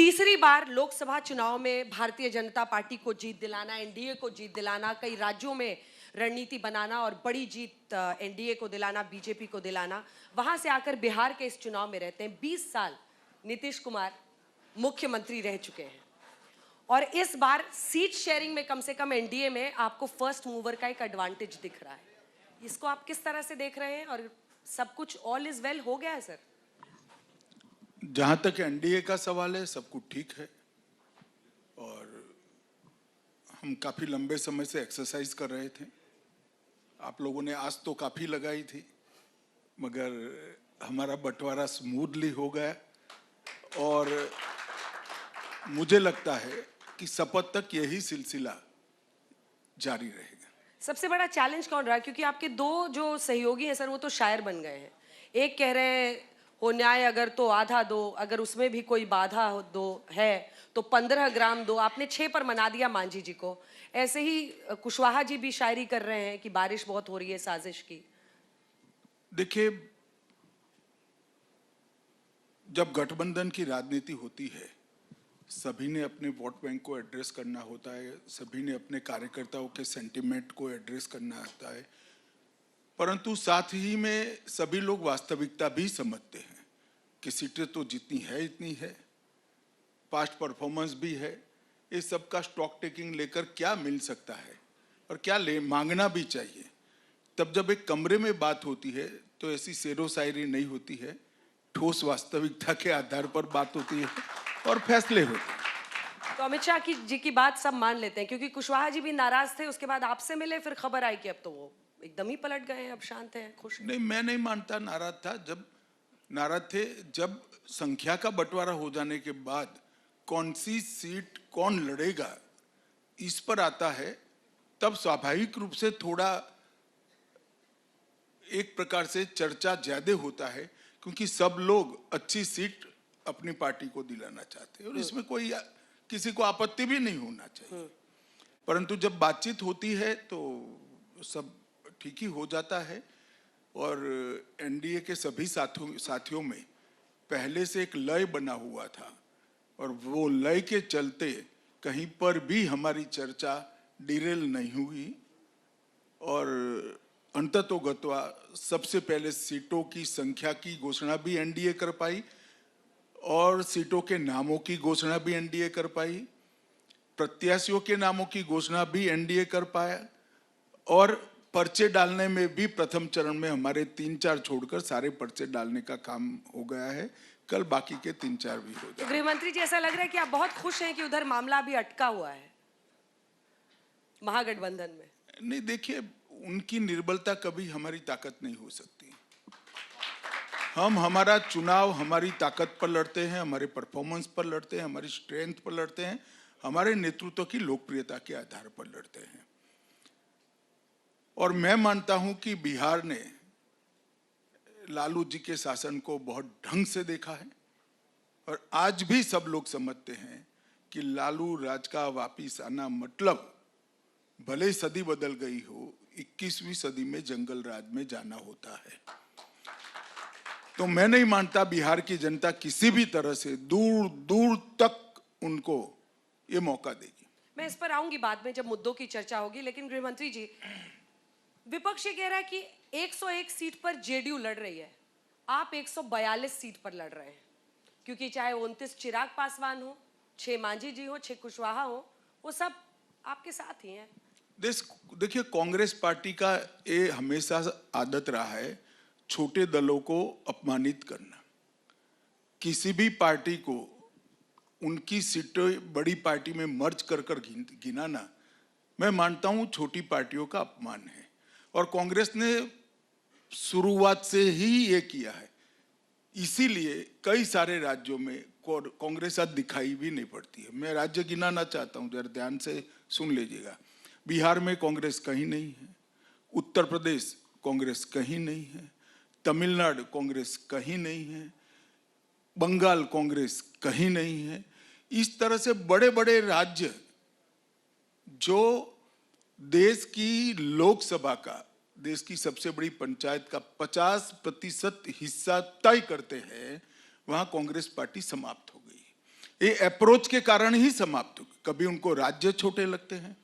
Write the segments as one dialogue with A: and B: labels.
A: तीसरी बार लोकसभा चुनाव में भारतीय जनता पार्टी को जीत दिलाना, एनडीए को जीत दिलाना, कई राज्यों में रणनीति बनाना और बड़ी जीत एनडीए को दिलाना, बीजेपी को दिलाना। वहां से आकर बिहार के इस चुनाव में रहते हैं। 20 साल नीतीश कुमार मुख्यमंत्री रह चुके हैं और इस बार सीट शेयरिंग में कम से कम एनडीए में आपको फर्स्ट मूवर का एक एडवांटेज दिख रहा है। इसको आप किस तरह से देख रहे हैं और सब कुछ ऑल इज वेल हो गया है सर?
B: जहां तक एनडीए का सवाल है, सब कुछ ठीक है और हम काफी लंबे समय से एक्सरसाइज कर रहे थे। आप लोगों ने आज तो काफी लगाई थी, मगर हमारा बंटवारा स्मूथली हो गया और मुझे लगता है कि शपथ तक यही सिलसिला जारी रहेगा।
A: सबसे बड़ा चैलेंज कौन रहा? क्योंकि आपके दो जो सहयोगी हैं सर, वो तो शायर बन गए हैं। एक कह रहे हैं हो न्याय अगर तो आधा दो, अगर उसमें भी कोई बाधा दो है तो 15 ग्राम दो। आपने 6 पर मना दिया मांझी जी को। ऐसे ही कुशवाहा जी भी शायरी कर रहे हैं कि बारिश बहुत हो रही है साजिश की।
B: देखिए, जब गठबंधन की राजनीति होती है, सभी ने अपने वोट बैंक को एड्रेस करना होता है, सभी ने अपने कार्यकर्ताओं के सेंटिमेंट को एड्रेस करना होता है, परंतु साथ ही में सभी लोग वास्तविकता भी समझते हैं कि सीटें तो जितनी है इतनी है, पास्ट परफॉर्मेंस भी है। इस सब का स्टॉक टेकिंग लेकर क्या मिल सकता है और क्या ले मांगना भी चाहिए। तब जब एक कमरे में बात होती है तो ऐसी शेरो शायरी नहीं होती है, ठोस वास्तविकता के आधार पर बात होती है और फैसले होते हैं।
A: तो अमित शाह जी की बात सब मान लेते हैं, क्योंकि कुशवाहा जी भी नाराज थे, उसके बाद आपसे मिले, फिर खबर आई कि अब तो वो एकदम ही पलट गए हैं, अब शांत हैं, खुश हैं।
B: नहीं, मैं नहीं मानता नाराज था। जब नाराज थे, जब संख्या का बंटवारा हो जाने के बाद कौन सी सीट कौन लड़ेगा इस पर आता है, तब स्वाभाविक रूप से थोड़ा एक प्रकार से चर्चा ज्यादा होता है, क्योंकि सब लोग अच्छी सीट अपनी पार्टी को दिलाना चाहते हैं और इसमें कोई किसी को आपत्ति भी नहीं होना चाहिए। परंतु जब बातचीत होती है तो सब ठीक ही हो जाता है और एनडीए के सभी साथियों में पहले से एक लय बना हुआ था और वो लय के चलते कहीं पर भी हमारी चर्चा डिरेल नहीं हुई और अंततोगत्वा सबसे पहले सीटों की संख्या की घोषणा भी एनडीए कर पाई और सीटों के नामों की घोषणा भी एनडीए कर पाई, प्रत्याशियों के नामों की घोषणा भी एनडीए कर पाया और पर्चे डालने में भी प्रथम चरण में हमारे 3-4 छोड़कर सारे पर्चे डालने का काम हो गया है। कल बाकी के 3-4 भी हो जाए।
A: गृह मंत्री जी, ऐसा लग रहा है कि आप बहुत खुश हैं कि उधर मामला अभी अटका हुआ है महागठबंधन में।
B: नहीं, देखिए, उनकी निर्बलता कभी हमारी ताकत नहीं हो सकती। हम हमारा चुनाव हमारी ताकत पर लड़ते हैं, हमारे परफॉर्मेंस पर लड़ते हैं, हमारी स्ट्रेंथ पर लड़ते हैं, हमारे नेतृत्व की लोकप्रियता के आधार पर लड़ते हैं। और मैं मानता हूं कि बिहार ने लालू जी के शासन को बहुत ढंग से देखा है और आज भी सब लोग समझते हैं कि लालू राज का वापिस आना मतलब भले सदी बदल गई हो, 21वीं सदी में जंगल राज में जाना होता है। तो मैं नहीं मानता बिहार की जनता किसी भी तरह से दूर दूर तक उनको ये मौका देगी।
A: मैं इस पर आऊंगी बाद में जब मुद्दों की चर्चा होगी, लेकिन गृह मंत्री जी, विपक्ष ये कह रहा है कि 101 सीट पर जेडीयू लड़ रही है, आप 142 सीट पर लड़ रहे हैं, क्योंकि चाहे 29 चिराग पासवान हो, 6 मांझी जी हो, 6 कुशवाहा हो, वो सब आपके साथ ही हैं।
B: देखिए, कांग्रेस पार्टी का ये हमेशा आदत रहा है छोटे दलों को अपमानित करना। किसी भी पार्टी को उनकी सीटें बड़ी पार्टी में मर्ज कर गिनाना, मैं मानता हूं छोटी पार्टियों का अपमान है और कांग्रेस ने शुरुआत से ही ये किया है। इसीलिए कई सारे राज्यों में कांग्रेस आज दिखाई भी नहीं पड़ती है। मैं राज्य गिनाना चाहता हूं, जरा ध्यान से सुन लीजिएगा। बिहार में कांग्रेस कहीं नहीं है, उत्तर प्रदेश कांग्रेस कहीं नहीं है, तमिलनाडु कांग्रेस कहीं नहीं है, बंगाल कांग्रेस कहीं नहीं है। इस तरह से बड़े बड़े राज्य जो देश की लोकसभा का, देश की सबसे बड़ी पंचायत का 50% हिस्सा तय करते हैं, वहां कांग्रेस पार्टी समाप्त हो गई। ये अप्रोच के कारण ही समाप्त हो गई। कभी उनको राज्य छोटे लगते हैं,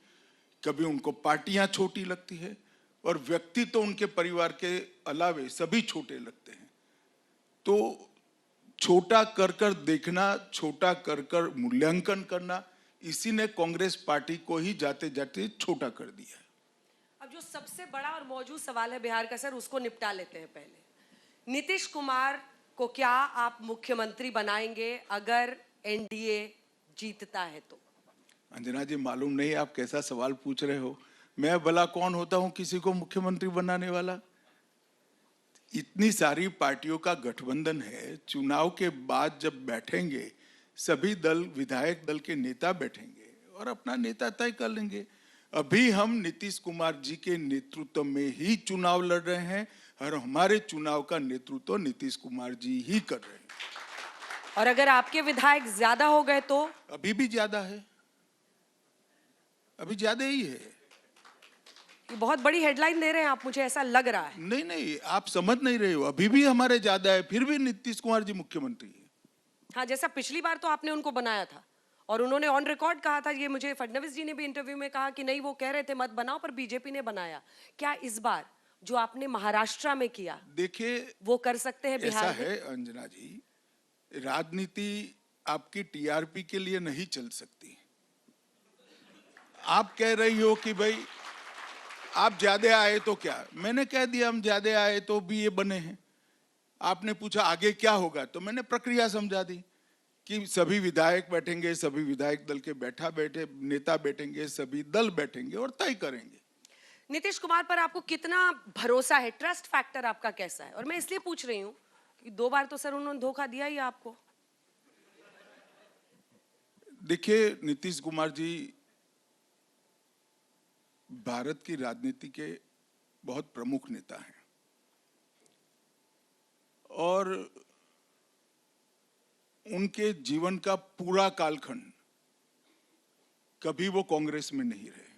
B: कभी उनको पार्टियां छोटी लगती है, और व्यक्ति तो उनके परिवार के अलावे सभी छोटे लगते हैं। तो छोटा कर कर देखना, छोटा कर कर मूल्यांकन करना, इसी ने कांग्रेस पार्टी को ही जाते जाते छोटा कर दिया।
A: अब जो सबसे बड़ा और मौजूद सवाल है बिहार का सर, उसको निपटा लेते हैं पहले। नीतीश कुमार को क्या आप मुख्यमंत्री बनाएंगे अगर एनडीए जीतता है तो?
B: अंजना जी, मालूम नहीं आप कैसा सवाल पूछ रहे हो। मैं भला कौन होता हूं किसी को मुख्यमंत्री बनाने वाला? इतनी सारी पार्टियों का गठबंधन है, चुनाव के बाद जब बैठेंगे सभी दल, विधायक दल के नेता बैठेंगे और अपना नेता तय कर लेंगे। अभी हम नीतीश कुमार जी के नेतृत्व में ही चुनाव लड़ रहे हैं और हमारे चुनाव का नेतृत्व नीतीश कुमार जी ही कर रहे हैं।
A: और अगर आपके विधायक ज्यादा हो गए तो?
B: अभी भी ज्यादा है, अभी ज्यादा ही है।
A: ये बहुत बड़ी हेडलाइन दे रहे हैं आप, मुझे ऐसा लग रहा है।
B: नहीं नहीं, आप समझ नहीं रहे हो, अभी भी हमारे ज्यादा है, फिर भी नीतीश कुमार जी मुख्यमंत्री है।
A: हाँ, जैसा पिछली बार तो आपने उनको बनाया था और उन्होंने ऑन रिकॉर्ड कहा था, ये मुझे फडणवीस जी ने भी इंटरव्यू में कहा कि नहीं, वो कह रहे थे मत बनाओ, पर बीजेपी ने बनाया। क्या इस बार जो आपने महाराष्ट्र में किया,
B: देखिए
A: वो कर सकते हैं
B: ऐसा
A: बिहार में?
B: है अंजना जी, राजनीति आपकी टीआरपी के लिए नहीं चल सकती। आप कह रही हो कि भाई आप ज्यादा आए तो क्या, मैंने कह दिया हम ज्यादा आए तो भी ये बने हैं। आपने पूछा आगे क्या होगा, तो मैंने प्रक्रिया समझा दी कि सभी विधायक बैठेंगे, सभी विधायक दल के बैठे नेता बैठेंगे, सभी दल बैठेंगे और तय करेंगे।
A: नीतीश कुमार पर आपको कितना भरोसा है? ट्रस्ट फैक्टर आपका कैसा है? और मैं इसलिए पूछ रही हूँ कि 2 बार तो सर उन्होंने धोखा दिया ही आपको।
B: देखिए, नीतीश कुमार जी भारत की राजनीति के बहुत प्रमुख नेता हैं और उनके जीवन का पूरा कालखंड कभी वो कांग्रेस में नहीं रहे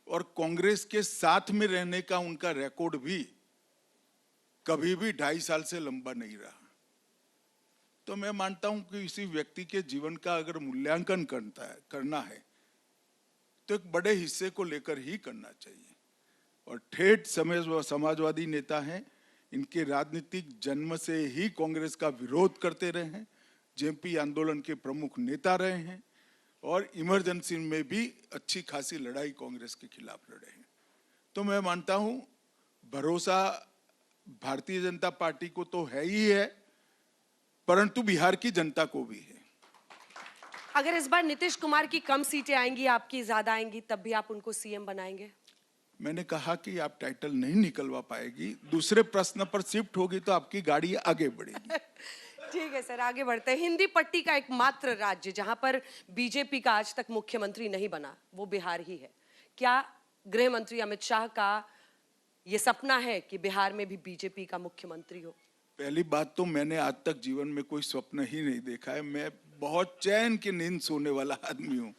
B: और कांग्रेस के साथ में रहने का उनका रिकॉर्ड भी कभी भी 2.5 साल से लंबा नहीं रहा। तो मैं मानता हूं कि किसी व्यक्ति के जीवन का अगर मूल्यांकन करना है तो एक बड़े हिस्से को लेकर ही करना चाहिए। और ठेठ समाजवादी नेता हैं, इनके राजनीतिक जन्म से ही कांग्रेस का विरोध करते रहे हैं, जेपी आंदोलन के प्रमुख नेता रहे हैं और इमरजेंसी में भी अच्छी खासी लड़ाई कांग्रेस के खिलाफ लड़े हैं। तो मैं मानता हूं भरोसा भारतीय जनता पार्टी को तो है ही है, परंतु बिहार की जनता को भी है।
A: अगर इस बार नीतीश कुमार की कम सीटें आएंगी, आपकी ज्यादा आएंगी, तब भी आप उनको सीएम बनाएंगे?
B: मैंने कहा कि आप टाइटल नहीं निकलवा पाएगी, दूसरे प्रश्न पर शिफ्ट होगी तो आपकी गाड़ी आगे बढ़ेगी।
A: ठीक है सर, आगे बढ़ते हैं। हिंदी पट्टी का एकमात्र राज्य जहां पर बीजेपी का आज तक मुख्यमंत्री नहीं बना, वो बिहार ही है। क्या गृह मंत्री अमित शाह का ये सपना है कि बिहार में भी बीजेपी का मुख्यमंत्री हो?
B: पहली बात तो मैंने आज तक जीवन में कोई स्वप्न ही नहीं देखा है। मैं बहुत चैन की नींद सोने वाला आदमी हूँ,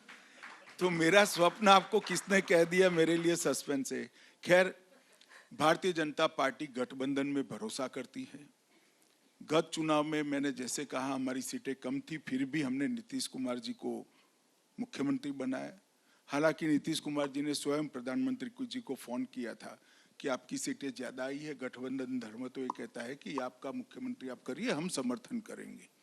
B: तो मेरा स्वप्न आपको किसने कह दिया, मेरे लिए सस्पेंस है। खैर, भारतीय जनता पार्टी गठबंधन में भरोसा करती है। गत चुनाव में मैंने जैसे कहा हमारी सीटें कम थी, फिर भी हमने नीतीश कुमार जी को मुख्यमंत्री बनाया। हालांकि नीतीश कुमार जी ने स्वयं प्रधानमंत्री जी को फोन किया था कि आपकी सीटें ज्यादा आई है, गठबंधन धर्म तो ये कहता है कि आपका मुख्यमंत्री आप करिए, हम समर्थन करेंगे।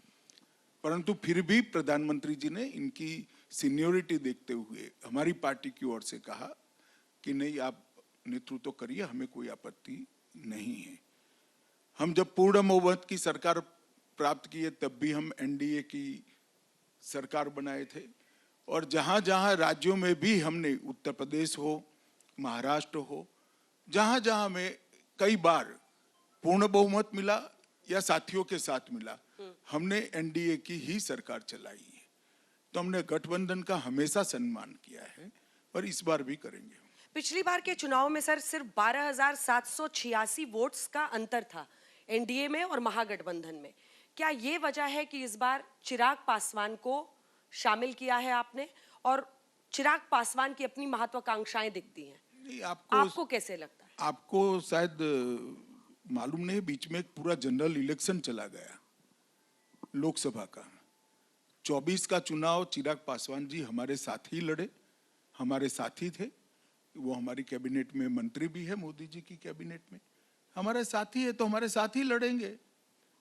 B: परंतु फिर भी प्रधानमंत्री जी ने इनकी सीनियोरिटी देखते हुए हमारी पार्टी की ओर से कहा कि नहीं, आप नेतृत्व करिए, हमें कोई आपत्ति नहीं है। हम जब पूर्ण बहुमत की सरकार प्राप्त किए तब भी हम एनडीए की सरकार बनाए थे और जहां जहां राज्यों में भी हमने, उत्तर प्रदेश हो, महाराष्ट्र हो, जहां जहां में कई बार पूर्ण बहुमत मिला या साथियों के साथ मिला, हमने एनडीए की ही सरकार चलाई है। तो हमने गठबंधन का हमेशा सम्मान किया है और इस बार भी करेंगे।
A: पिछली बार के चुनाव में सर सिर्फ 12,786 वोट्स का अंतर था एनडीए में और महागठबंधन में। क्या ये वजह है कि इस बार चिराग पासवान को शामिल किया है आपने, और चिराग पासवान की अपनी महत्वाकांक्षाएं दिखती हैं?
B: नहीं,
A: आपको कैसे लगता है?
B: आपको शायद मालूम नहीं, बीच में एक पूरा जनरल इलेक्शन चला गया लोकसभा का, 24 का चुनाव चिराग पासवान जी हमारे साथ ही लड़े, हमारे साथी थे। वो हमारी कैबिनेट में मंत्री भी है, मोदी जी की कैबिनेट में हमारे साथी है, तो हमारे साथ ही लड़ेंगे।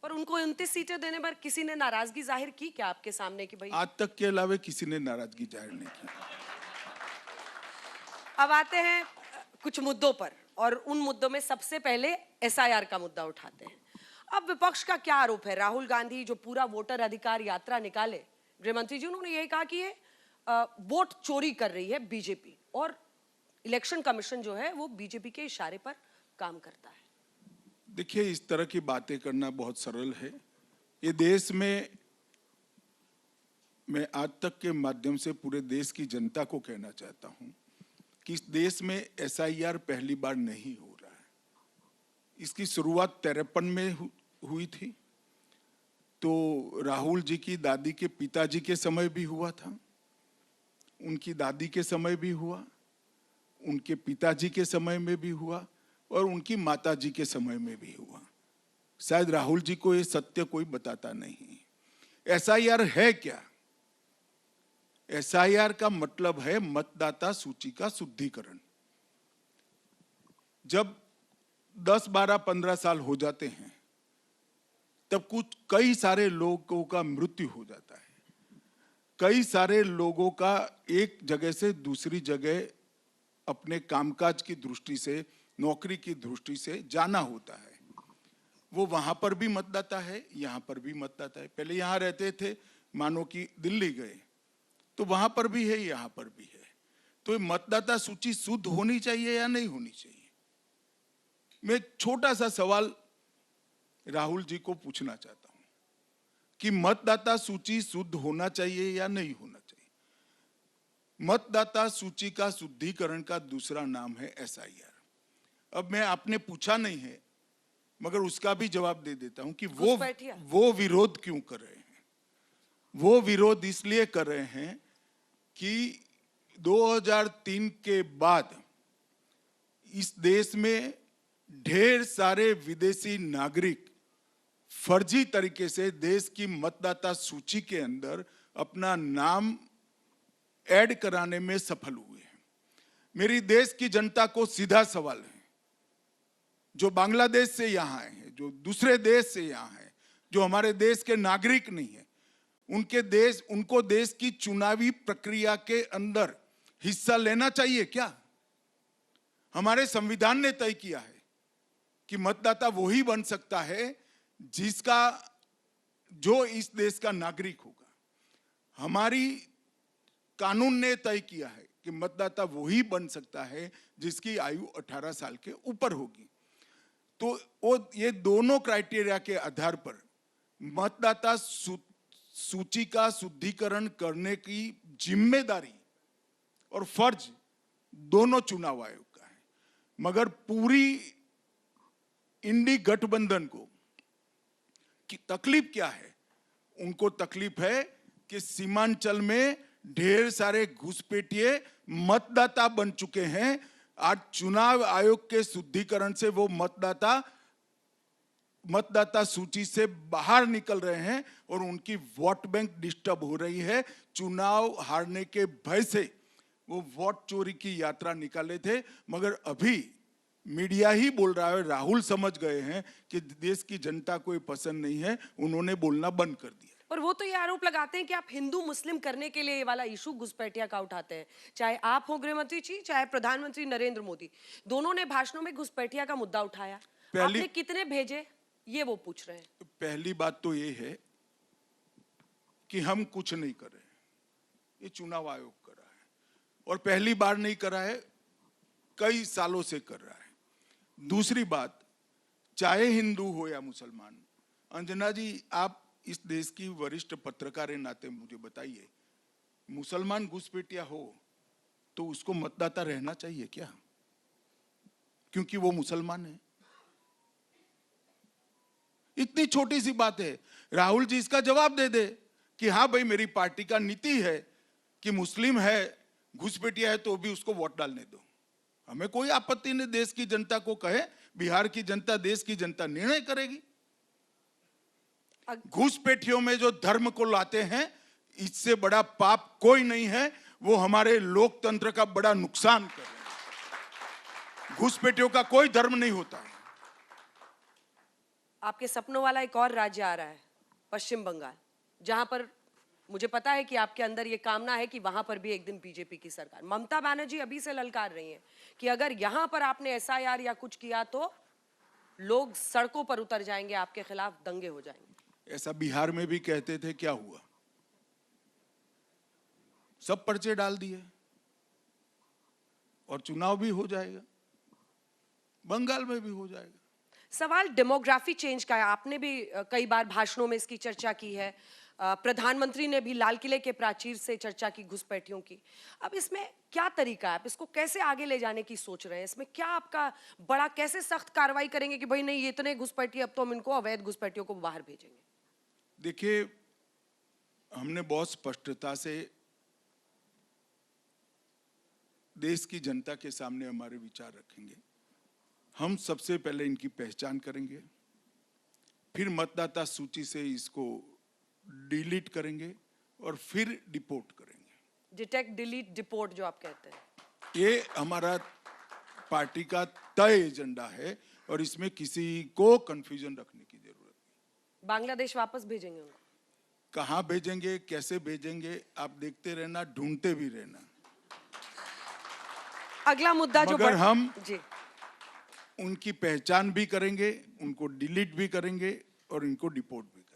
A: पर उनको 29 सीटें देने पर किसी ने नाराजगी जाहिर की क्या आपके सामने कि भाई?
B: आज तक के अलावा किसी ने नाराजगी जाहिर नहीं की।
A: अब आते हैं कुछ मुद्दों पर, और उन मुद्दों में सबसे पहले एसआईआर का मुद्दा उठाते हैं। अब विपक्ष का क्या आरोप है? राहुल गांधी जो पूरा वोटर अधिकार यात्रा निकाले, गृह मंत्री जी उन्होंने यही कहा कि ये वोट चोरी कर रही है बीजेपी, और इलेक्शन कमीशन जो है वो बीजेपी के इशारे पर काम करता है।
B: देखिए, इस तरह की बातें करना बहुत सरल है। ये देश में मैं आज तक के माध्यम से पूरे देश की जनता को कहना चाहता हूं कि इस देश में एसआईआर पहली बार नहीं हो रहा है। इसकी शुरुआत 53 में हुई थी, तो राहुल जी की दादी के पिताजी के समय भी हुआ था, उनकी दादी के समय भी हुआ, उनके पिताजी के समय में भी हुआ, और उनकी माताजी के समय में भी हुआ। शायद राहुल जी को ये सत्य कोई बताता नहीं। एसआईआर है क्या? एसआईआर का मतलब है मतदाता सूची का शुद्धिकरण। जब 10, 12, 15 साल हो जाते हैं तब कई सारे लोगों का मृत्यु हो जाता है, कई सारे लोगों का एक जगह से दूसरी जगह अपने कामकाज की दृष्टि से, नौकरी की दृष्टि से जाना होता है। वो वहां पर भी मतदाता है, यहां पर भी मतदाता है। पहले यहां रहते थे, मानो कि दिल्ली गए, तो वहां पर भी है, यहां पर भी है। तो ये मतदाता सूची शुद्ध होनी चाहिए या नहीं होनी चाहिए? मैं एक छोटा सा सवाल राहुल जी को पूछना चाहता हूं कि मतदाता सूची शुद्ध होना चाहिए या नहीं होना चाहिए? मतदाता सूची का शुद्धिकरण का दूसरा नाम है एसआईआर। अब मैं, आपने पूछा नहीं है मगर उसका भी जवाब दे देता हूं कि वो विरोध क्यों कर रहे हैं। वो विरोध इसलिए कर रहे हैं कि 2003 के बाद इस देश में ढेर सारे विदेशी नागरिक फर्जी तरीके से देश की मतदाता सूची के अंदर अपना नाम ऐड कराने में सफल हुए हैं। मेरी देश की जनता को सीधा सवाल है, जो बांग्लादेश से यहां आए हैं, जो दूसरे देश से यहां हैं, जो हमारे देश के नागरिक नहीं है, उनको देश की चुनावी प्रक्रिया के अंदर हिस्सा लेना चाहिए क्या? हमारे संविधान ने तय किया है कि मतदाता वही बन सकता है जो इस देश का नागरिक होगा। हमारी कानून ने तय किया है कि मतदाता वही बन सकता है जिसकी आयु 18 साल के ऊपर होगी। तो ये दोनों क्राइटेरिया के आधार पर मतदाता सूची का शुद्धिकरण करने की जिम्मेदारी और फर्ज दोनों चुनाव आयोग का है। मगर पूरी इंडी गठबंधन को की तकलीफ क्या है? उनको तकलीफ है कि सीमांचल में ढेर सारे घुसपैठिए मतदाता बन चुके हैं। आज चुनाव आयोग के शुद्धिकरण से वो मतदाता सूची से बाहर निकल रहे हैं और उनकी वोट बैंक डिस्टर्ब हो रही है। चुनाव हारने के भय से वो वोट चोरी की यात्रा निकाले थे, मगर अभी मीडिया ही बोल रहा है, राहुल समझ गए हैं कि देश की जनता को ये पसंद नहीं है, उन्होंने बोलना बंद कर दिया।
A: और वो तो ये आरोप लगाते हैं कि आप हिंदू मुस्लिम करने के लिए ये वाला इशू घुसपैठिया का उठाते हैं। चाहे आप हो गृह मंत्री जी, चाहे प्रधानमंत्री नरेंद्र मोदी, दोनों ने भाषणों में घुसपैठिया का मुद्दा उठाया। आपने कितने भेजे, ये वो पूछ रहे हैं।
B: पहली बात तो ये है कि हम कुछ नहीं कर रहे, ये चुनाव आयोग कर रहा है, और पहली बार नहीं कर रहा है, कई सालों से कर रहा है। दूसरी बात, चाहे हिंदू हो या मुसलमान, अंजना जी आप इस देश की वरिष्ठ पत्रकार के नाते मुझे बताइए, मुसलमान घुसपैठिया हो तो उसको मतदाता रहना चाहिए क्या? क्योंकि वो मुसलमान है। इतनी छोटी सी बात है। राहुल जी इसका जवाब दे दे कि हाँ भाई, मेरी पार्टी का नीति है कि मुस्लिम है, घुसपैठिया है तो भी उसको वोट डालने दो। हमें कोई आपत्ति नहीं, देश की जनता को कहे, बिहार की जनता, देश की जनता निर्णय करेगी। घुसपैठियों में जो धर्म को लाते हैं, इससे बड़ा पाप कोई नहीं है। वो हमारे लोकतंत्र का बड़ा नुकसान कर रहे हैं। घुसपैठियों का कोई धर्म नहीं होता है।
A: आपके सपनों वाला एक और राज्य आ रहा है, पश्चिम बंगाल, जहां पर मुझे पता है कि आपके अंदर ये कामना है कि वहां पर भी एक दिन बीजेपी की सरकार। ममता बनर्जी अभी से ललकार रही हैं कि अगर यहां पर आपने एसआईआर या कुछ किया तो लोग सड़कों पर उतर जाएंगे, आपके खिलाफ दंगे हो जाएंगे।
B: ऐसा बिहार में भी कहते थे, क्या हुआ? सब पर्चे डाल दिए और चुनाव भी हो जाएगा, बंगाल में भी हो जाएगा।
A: सवाल डेमोग्राफी चेंज का है। आपने भी कई बार भाषणों में इसकी चर्चा की है। प्रधानमंत्री ने भी लाल किले के प्राचीर से चर्चा की घुसपैठियों की। अब इसमें क्या तरीका है, आप इसको कैसे आगे ले जाने की सोच रहे हैं? इसमें क्या आपका बड़ा, कैसे सख्त कार्रवाई करेंगे कि भाई नहीं ये इतने घुसपैठी, अब तो हम इनको अवैध घुसपैठियों को बाहर भेजेंगे?
B: देखिए, हमने बहुत स्पष्टता से देश की जनता के सामने हमारे विचार रखेंगे। हम सबसे पहले इनकी पहचान करेंगे, फिर मतदाता सूची से इसको डिलीट करेंगे और फिर डिपोर्ट करेंगे।
A: डिटेक्ट, डिलीट, डिपोर्ट जो आप कहते हैं,
B: ये हमारा पार्टी का तय एजेंडा है और इसमें किसी को कंफ्यूजन रखने की जरूरत नहीं।
A: बांग्लादेश वापस भेजेंगे उनको?
B: कहाँ भेजेंगे, कैसे भेजेंगे, आप देखते रहना, ढूंढते भी रहना।
A: अगला मुद्दा जो
B: मगर हम
A: जी
B: उनकी पहचान भी करेंगे, उनको डिलीट भी करेंगे और इनको डिपोर्ट भी करेंगे।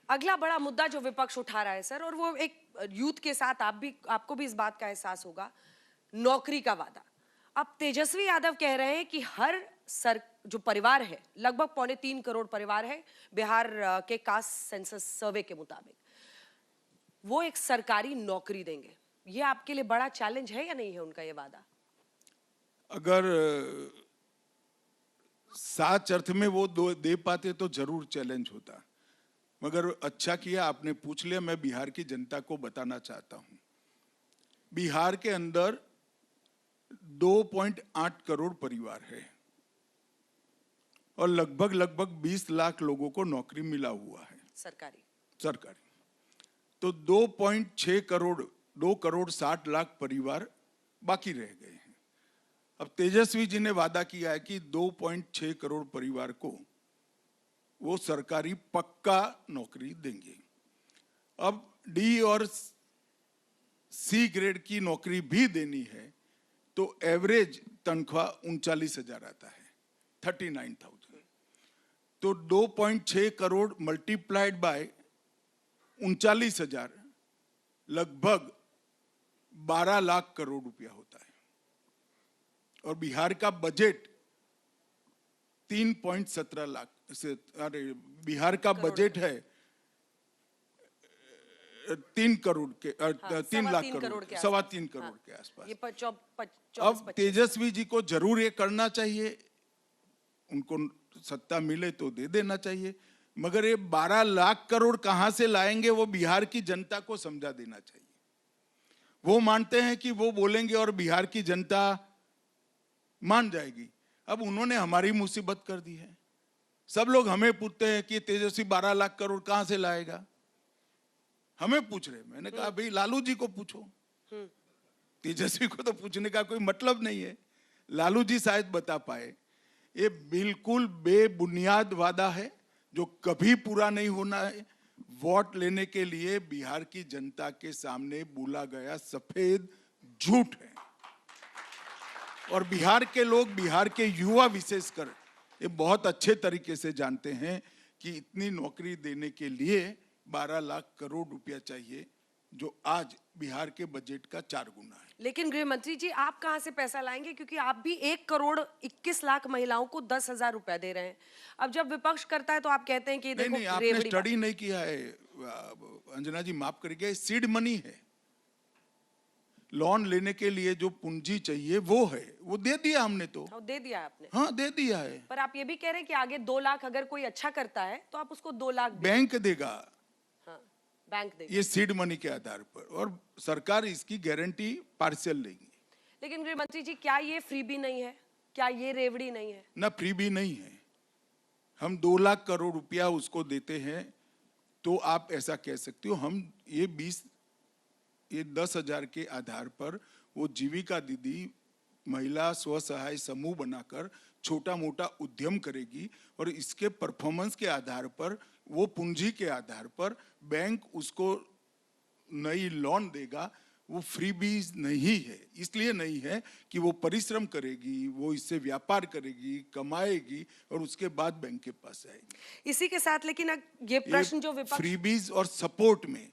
A: अगला बड़ा मुद्दा जो विपक्ष उठा रहा है सर, और वो एक यूथ के साथ आपको भी इस बात का एहसास होगा, नौकरी का वादा। अब तेजस्वी यादव कह रहे हैं कि हर जो परिवार है, लगभग 3.25 करोड़ परिवार है बिहार के कास्ट सेंसस सर्वे के मुताबिक, वो एक सरकारी नौकरी देंगे। ये आपके लिए बड़ा चैलेंज है या नहीं है उनका ये वादा?
B: अगर साच अर्थ में वो दे पाते तो जरूर चैलेंज होता, मगर अच्छा किया आपने पूछ लिया। मैं बिहार की जनता को बताना चाहता हूं, बिहार के अंदर 2.8 करोड़ परिवार है और लगभग 20 लाख लोगों को नौकरी मिला हुआ है सरकारी। तो 2.6 करोड़, 2 करोड़ 60 लाख परिवार बाकी रह गए हैं। अब तेजस्वी जी ने वादा किया है कि 2.6 करोड़ परिवार को वो सरकारी पक्का नौकरी देंगे। अब डी और सी ग्रेड की नौकरी भी देनी है तो एवरेज तनख्वाह 39,000 आता है, 39,000। तो 2.6 करोड़ मल्टीप्लाइड बाय 39,000 लगभग 12 लाख करोड़ रुपया होता है। और बिहार का बजट 3.17 लाख से, अरे बिहार का बजट है 3 करोड़ के 3 लाख करोड़, 3.25 करोड़ के आसपास। अब तेजस्वी जी को जरूर ये करना चाहिए, उनको सत्ता मिले तो दे देना चाहिए, मगर ये 12 लाख करोड़ कहां से लाएंगे वो बिहार की जनता को समझा देना चाहिए। वो मानते हैं कि वो बोलेंगे और बिहार की जनता मान जाएगी। अब उन्होंने हमारी मुसीबत कर दी है। सब लोग हमें पूछते हैं कि तेजस्वी 12 लाख करोड़ कहां से लाएगा, हमें पूछ रहे। मैंने कहा भाई लालू जी को पूछो, तेजस्वी को तो पूछने का कोई मतलब नहीं है, लालू जी शायद बता पाए। ये बिल्कुल बेबुनियाद वादा है जो कभी पूरा नहीं होना है। वोट लेने के लिए बिहार की जनता के सामने बोला गया सफेद झूठ है और बिहार के लोग, बिहार के युवा विशेषकर ये बहुत अच्छे तरीके से जानते हैं कि इतनी नौकरी देने के लिए 12 लाख करोड़ रुपया चाहिए, जो आज बिहार के बजट का 4 गुना है।
A: लेकिन गृह मंत्री जी, आप कहां से पैसा लाएंगे, क्योंकि आप भी 1 करोड़ 21 लाख महिलाओं को 10,000 रुपया दे रहे हैं। अब जब विपक्ष करता है तो आप कहते हैं कि देखो,
B: नहीं, आपने स्टडी नहीं किया है अंजना जी, माफ करिएगा, सीड मनी है। लोन लेने के लिए जो पूंजी चाहिए वो है, वो दे दिया हमने। तो
A: दे दिया आपने? हाँ,
B: दे दिया है।
A: पर आप ये भी कह रहे हैं कि आगे 2 लाख अगर कोई अच्छा करता है तो आप उसको 2 लाख
B: बैंक देगा।
A: हाँ, बैंक देगा
B: ये सीड मनी के आधार पर, और सरकार इसकी गारंटी पार्शियल लेगी।
A: लेकिन गृह मंत्री जी, क्या ये फ्री भी नहीं है? क्या ये रेवड़ी नहीं है?
B: ना, फ्री भी नहीं है। हम 2 लाख करोड़ रुपया उसको देते हैं तो आप ऐसा कह सकते हो हम ये 20 ये 10,000 के आधार पर वो जीविका दीदी महिला स्व सहाय समूह बनाकर छोटा मोटा उद्यम करेगी और इसके परफॉर्मेंस के आधार पर वो पूंजी के आधार पर बैंक उसको नई लोन देगा। वो फ्रीबीज नहीं है, इसलिए नहीं है कि वो परिश्रम करेगी, वो इससे व्यापार करेगी, कमाएगी और उसके बाद बैंक के पास आएगी।
A: इसी के साथ लेकिन ये प्रश्न जो विपक्ष
B: फ्रीबीज और सपोर्ट में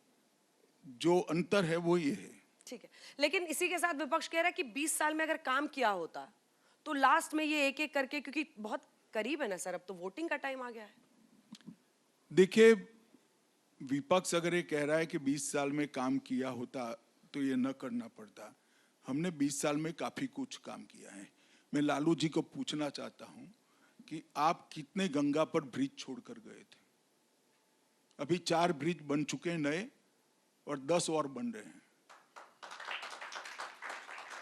B: जो अंतर है वो ये है।
A: ठीक है, लेकिन इसी के साथ विपक्ष कह रहा है कि 20 साल में अगर काम किया होता तो लास्ट में ये एक एक करके, क्योंकि बहुत करीब है ना सर, अब तो वोटिंग का टाइम आ गया है।
B: देखिए, विपक्ष अगर ये कह रहा है कि 20 साल में काम किया होता तो ये न करना पड़ता। हमने 20 साल में काफी कुछ काम किया है। मैं लालू जी को पूछना चाहता हूं कि आप कितने गंगा पर ब्रिज छोड़कर गए थे? अभी 4 ब्रिज बन चुके हैं नए और 10 और बन रहे हैं।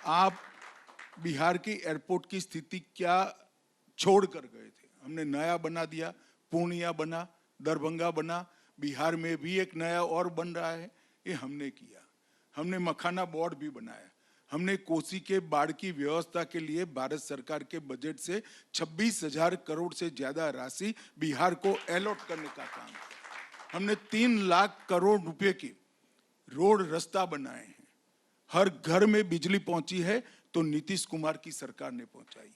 B: आप बिहार की एयरपोर्ट की स्थिति क्या छोड़ कर गए थे? हमने नया बना दिया, पूर्णिया बना, दरभंगा बना, बिहार में भी एक नया और बन रहा है, ये हमने किया। हमने मखाना बोर्ड भी बनाया। हमने कोसी के बाढ़ की व्यवस्था के लिए भारत सरकार के बजट से 26,000 करोड़ से ज्यादा राशि बिहार को अलॉट करने का काम किया। हमने 3 लाख करोड़ रुपए की रोड रास्ता बनाए हैं। हर घर में बिजली पहुंची है तो नीतीश कुमार की सरकार ने पहुंचाई।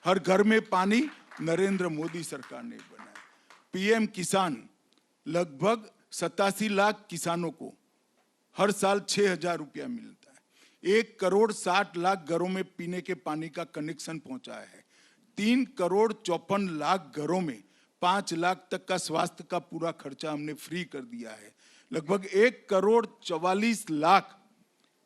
B: हर घर में पानी नरेंद्र मोदी सरकार ने बनाया। पीएम किसान लगभग 87 लाख किसानों को हर साल 6,000 रुपया मिलता है। 1,60,00,000 घरों में पीने के पानी का कनेक्शन पहुंचाया है। 3,54,00,000 घरों में 5 लाख तक का स्वास्थ्य का पूरा खर्चा हमने फ्री कर दिया है। लगभग 1,44,00,000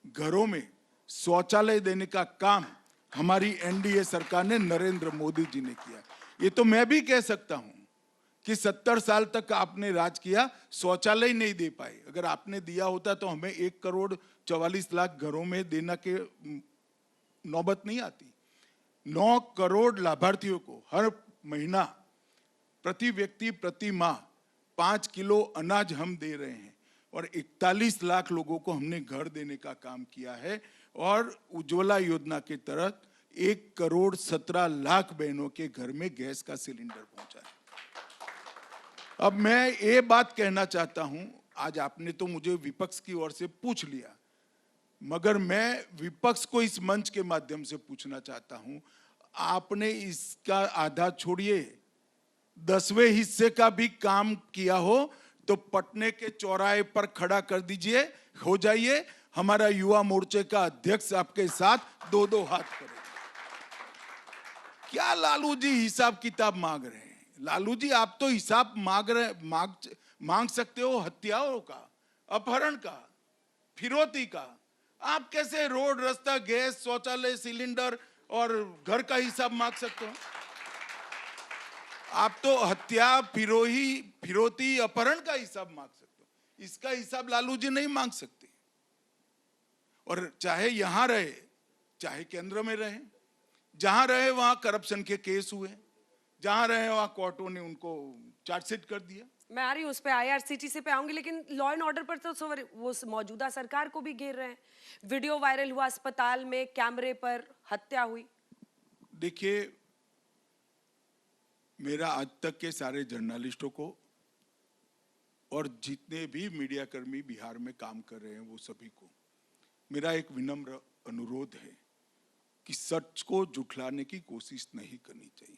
B: घरों में शौचालय देने का काम हमारी एनडीए सरकार ने, नरेंद्र मोदी जी ने किया। ये तो मैं भी कह सकता हूं कि 70 साल तक आपने राज किया, शौचालय नहीं दे पाए। अगर आपने दिया होता तो हमें 1,44,00,000 घरों में देना के नौबत नहीं आती। 9 करोड़ लाभार्थियों को हर महीना प्रति व्यक्ति प्रति माह 5 किलो अनाज हम दे रहे हैं और 41 लाख लोगों को हमने घर देने का काम किया है। और उज्ज्वला योजना के तहत 1,17,00,000 बहनों के घर में गैस का सिलेंडर पहुंचा है। अब मैं ये बात कहना चाहता हूं, आज आपने तो मुझे विपक्ष की ओर से पूछ लिया, मगर मैं विपक्ष को इस मंच के माध्यम से पूछना चाहता हूं, आपने इसका आधा छोड़िए, 10वें हिस्से का भी काम किया हो तो पटने के चौराहे पर खड़ा कर दीजिए, हो जाइए। हमारा युवा मोर्चे का अध्यक्ष आपके साथ 2-2 हाथ करेगा। क्या लालू जी हिसाब किताब मांग रहे हैं? लालू जी, आप तो हिसाब मांग सकते हो हत्याओं का, अपहरण का, फिरौती का। आप कैसे रोड, रास्ता, गैस, शौचालय, सिलेंडर और घर का हिसाब मांग सकते हो? आप तो हत्या, फिरौती, अपहरण का हिसाब मांग सकते हो। इसका हिसाब लालू जी नहीं मांग सकते। और चाहे यहां रहे, चाहे केंद्र में रहे, जहां रहे वहां करप्शन के केस हुए, जहां रहे वहां कोर्टों ने उनको चार्जशीट कर दिया।
A: मैं आ रही हूँ उस पे, आईआरसीटीसी पे आऊंगी, लेकिन लॉ एंड ऑर्डर पर तो वो मौजूदा सरकार को भी घेर रहे हैं। वीडियो वायरल हुआ, अस्पताल में कैमरे पर हत्या हुई।
B: देखिए, मेरा आज तक के सारे जर्नलिस्टों को और जितने भी मीडिया कर्मी बिहार में काम कर रहे हैं वो सभी को मेरा एक विनम्र अनुरोध है कि सच को झुठलाने की कोशिश नहीं करनी चाहिए।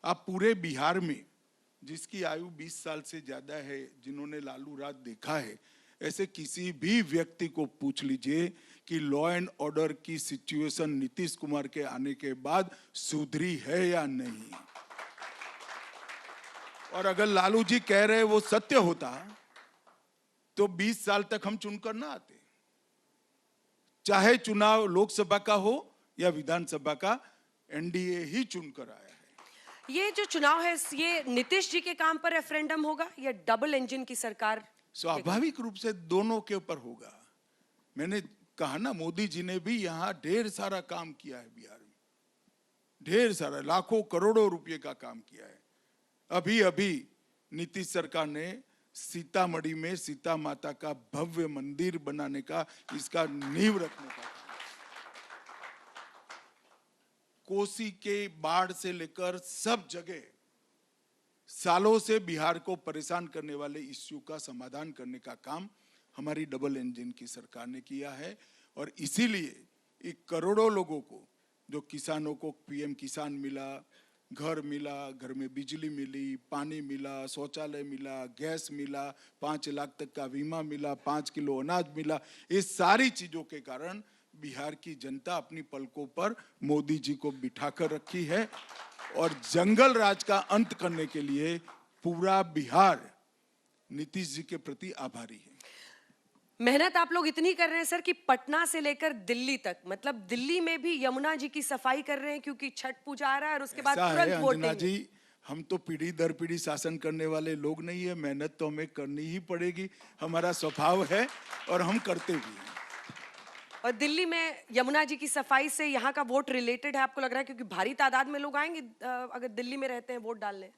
B: आप पूरे बिहार में जिसकी आयु 20 साल से ज्यादा है, जिन्होंने लालू राज देखा है, ऐसे किसी भी व्यक्ति को पूछ लीजिए कि लॉ एंड ऑर्डर की सिचुएशन नीतीश कुमार के आने के बाद सुधरी है या नहीं। और अगर लालू जी कह रहे वो सत्य होता तो 20 साल तक हम चुनकर ना आते। चाहे चुनाव लोकसभा का हो या विधानसभा का, एनडीए ही चुनकर आया है।
A: ये जो चुनाव है, ये नीतीश जी के काम पर रेफरेंडम होगा या डबल इंजन की सरकार?
B: स्वाभाविक रूप से दोनों के ऊपर होगा। मैंने कहा ना, मोदी जी ने भी यहाँ ढेर सारा काम किया है बिहार में, ढेर सारा, लाखों करोड़ों रुपए का काम किया है। अभी अभी नीतीश सरकार ने सीतामढ़ी में सीता माता का भव्य मंदिर बनाने का, इसका नींव रखने का। कोसी के बाढ़ से लेकर सब जगह सालों से बिहार को परेशान करने वाले इश्यू का समाधान करने का काम हमारी डबल इंजन की सरकार ने किया है। और इसीलिए एक करोड़ों लोगों को, जो किसानों को पीएम किसान मिला, घर मिला, घर में बिजली मिली, पानी मिला, शौचालय मिला, गैस मिला, 5 लाख तक का बीमा मिला, 5 किलो अनाज मिला, ये सारी चीजों के कारण बिहार की जनता अपनी पलकों पर मोदी जी को बिठाकर रखी है। और जंगल राज का अंत करने के लिए पूरा बिहार नीतीश जी के प्रति आभारी है।
A: मेहनत आप लोग इतनी कर रहे हैं सर कि पटना से लेकर दिल्ली तक, मतलब दिल्ली में भी यमुना जी की सफाई कर रहे हैं क्योंकि छठ पूजा आ रहा है और उसके बाद
B: ऐसा
A: तुरंत
B: है
A: वोटिंग।
B: अंजना जी, हम तो पीढ़ी दर पीढ़ी शासन करने वाले लोग नहीं है, मेहनत तो हमें करनी ही पड़ेगी, हमारा स्वभाव है और हम करते भी हैं।
A: और दिल्ली में यमुना जी की सफाई से यहाँ का वोट रिलेटेड है, आपको लग रहा है? क्योंकि भारी तादाद में लोग आएंगे अगर दिल्ली में रहते हैं वोट डालने।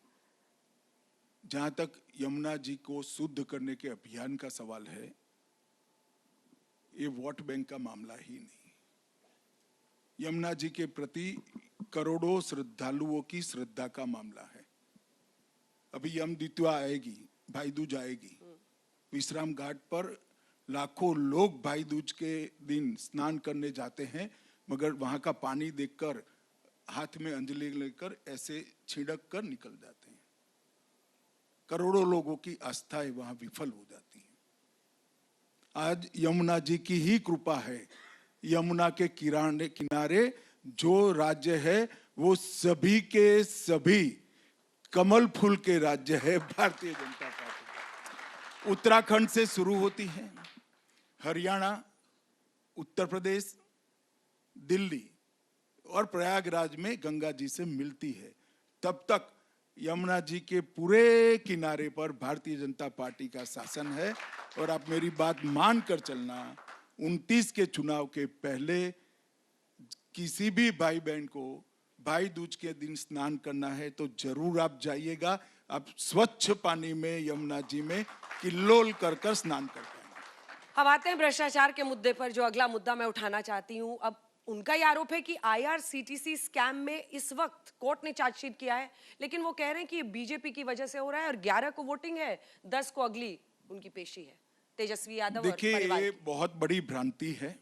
B: जहां तक यमुना जी को शुद्ध करने के अभियान का सवाल है, ये वोट बैंक का मामला ही नहीं। यमुना जी के प्रति करोड़ों श्रद्धालुओं की श्रद्धा का मामला है। अभी यम द्वितीया आएगी, भाई दूज आएगी, विश्राम घाट पर लाखों लोग भाई दूज के दिन स्नान करने जाते हैं, मगर वहां का पानी देखकर हाथ में अंजलि लेकर ऐसे छिड़क कर निकल जाते हैं। करोड़ों लोगों की आस्थाएं वहां विफल हो जाती हैं। आज यमुना जी की ही कृपा है, यमुना के किनारे जो राज्य है वो सभी के सभी कमल फूल के राज्य है, भारतीय जनता पार्टी। उत्तराखंड से शुरू होती है, हरियाणा, उत्तर प्रदेश, दिल्ली और प्रयागराज में गंगा जी से मिलती है। तब तक यमुना जी के पूरे किनारे पर भारतीय जनता पार्टी का शासन है। और आप मेरी बात मान कर चलना, 29 के चुनाव के पहले किसी भी भाई बहन को भाई दूज के दिन स्नान करना है तो जरूर आप जाइएगा। आप स्वच्छ पानी में यमुना जी में किल्लोल कर स्नान कर पाएंगे।
A: अब आते हैं भ्रष्टाचार के मुद्दे पर, जो अगला मुद्दा मैं उठाना चाहती हूं। अब उनका ये आरोप है कि IRCTC स्कैम में इस वक्त कोर्ट ने चार्जशीट किया है, लेकिन वो कह रहे हैं कि ये बीजेपी की वजह से हो रहा है और 11 को वोटिंग है, 10 को अगली उनकी पेशी है। तेजस्वी यादव और
B: देखिए,
A: परिवार
B: ये
A: की।
B: बहुत बड़ी भ्रांति है।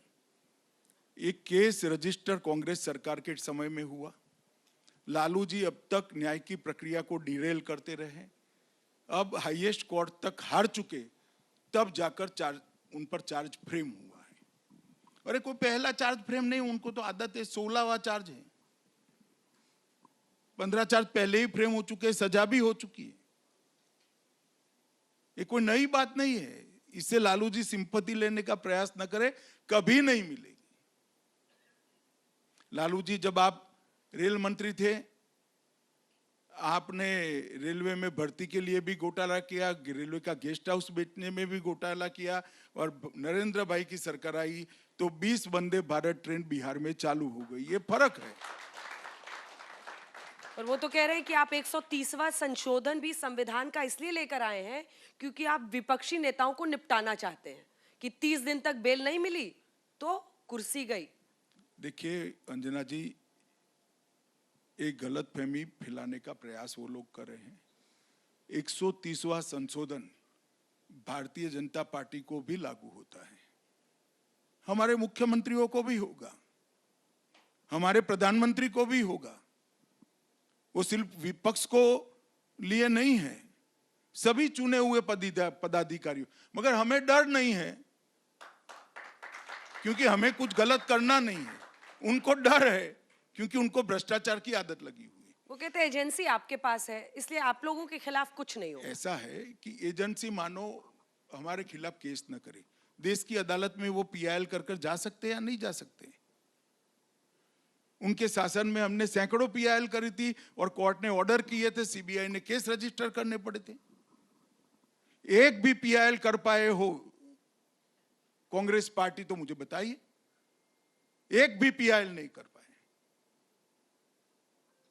B: एक केस रजिस्टर कांग्रेस सरकार के समय में हुआ। लालू जी अब तक न्याय की प्रक्रिया को डिरेल करते रहे, अब हाईएस्ट कोर्ट तक हार चुके, तब जाकर उन पर चार्ज फ्रेम हुआ है। अरे कोई पहला चार्ज फ्रेम नहीं, उनको तो आदत है, 16वां चार्ज है। 15 चार्ज पहले ही फ्रेम हो चुके, सजा भी हो चुकी है। ये कोई नई बात नहीं है। इससे लालू जी सिंपैथी लेने का प्रयास न करें, कभी नहीं मिलेगी। लालू जी, जब आप रेल मंत्री थे, आपने रेलवे में भर्ती के लिए भी घोटाला किया, रेलवे का गेस्ट हाउस बेचने में भी घोटाला किया, और नरेंद्र भाई की सरकार आई तो 20 वंदे भारत ट्रेन बिहार में चालू हो गई। ये फर्क है।
A: और वो तो कह रहे हैं कि आप 130वां संशोधन भी संविधान का इसलिए लेकर आए हैं क्योंकि आप विपक्षी नेताओं को निपटाना चाहते हैं कि 30 दिन तक बेल नहीं मिली तो कुर्सी गई।
B: देखिए अंजना जी, एक गलत फहमी फैलाने का प्रयास वो लोग कर रहे हैं। 130वां संशोधन भारतीय जनता पार्टी को भी लागू होता है, हमारे मुख्यमंत्रियों को भी होगा, हमारे प्रधानमंत्री को भी होगा। वो सिर्फ विपक्ष को लिए नहीं है, सभी चुने हुए पदाधिकारियों। मगर हमें डर नहीं है, क्योंकि हमें कुछ गलत करना नहीं है। उनको डर है क्योंकि उनको भ्रष्टाचार की आदत लगी हुई है।
A: वो कहते हैं एजेंसी आपके पास है, इसलिए आप लोगों के खिलाफ कुछ नहीं हो।
B: ऐसा है कि एजेंसी मानो हमारे खिलाफ केस न करे, देश की अदालत में वो PIL कर जा सकते हैं या नहीं जा सकते। उनके शासन में हमने सैकड़ों PIL करी थी और कोर्ट ने ऑर्डर किए थे, CBI ने केस रजिस्टर करने पड़े थे। एक भी PIL कर पाए हो कांग्रेस पार्टी तो मुझे बताइए। एक भी PIL नहीं कर पाए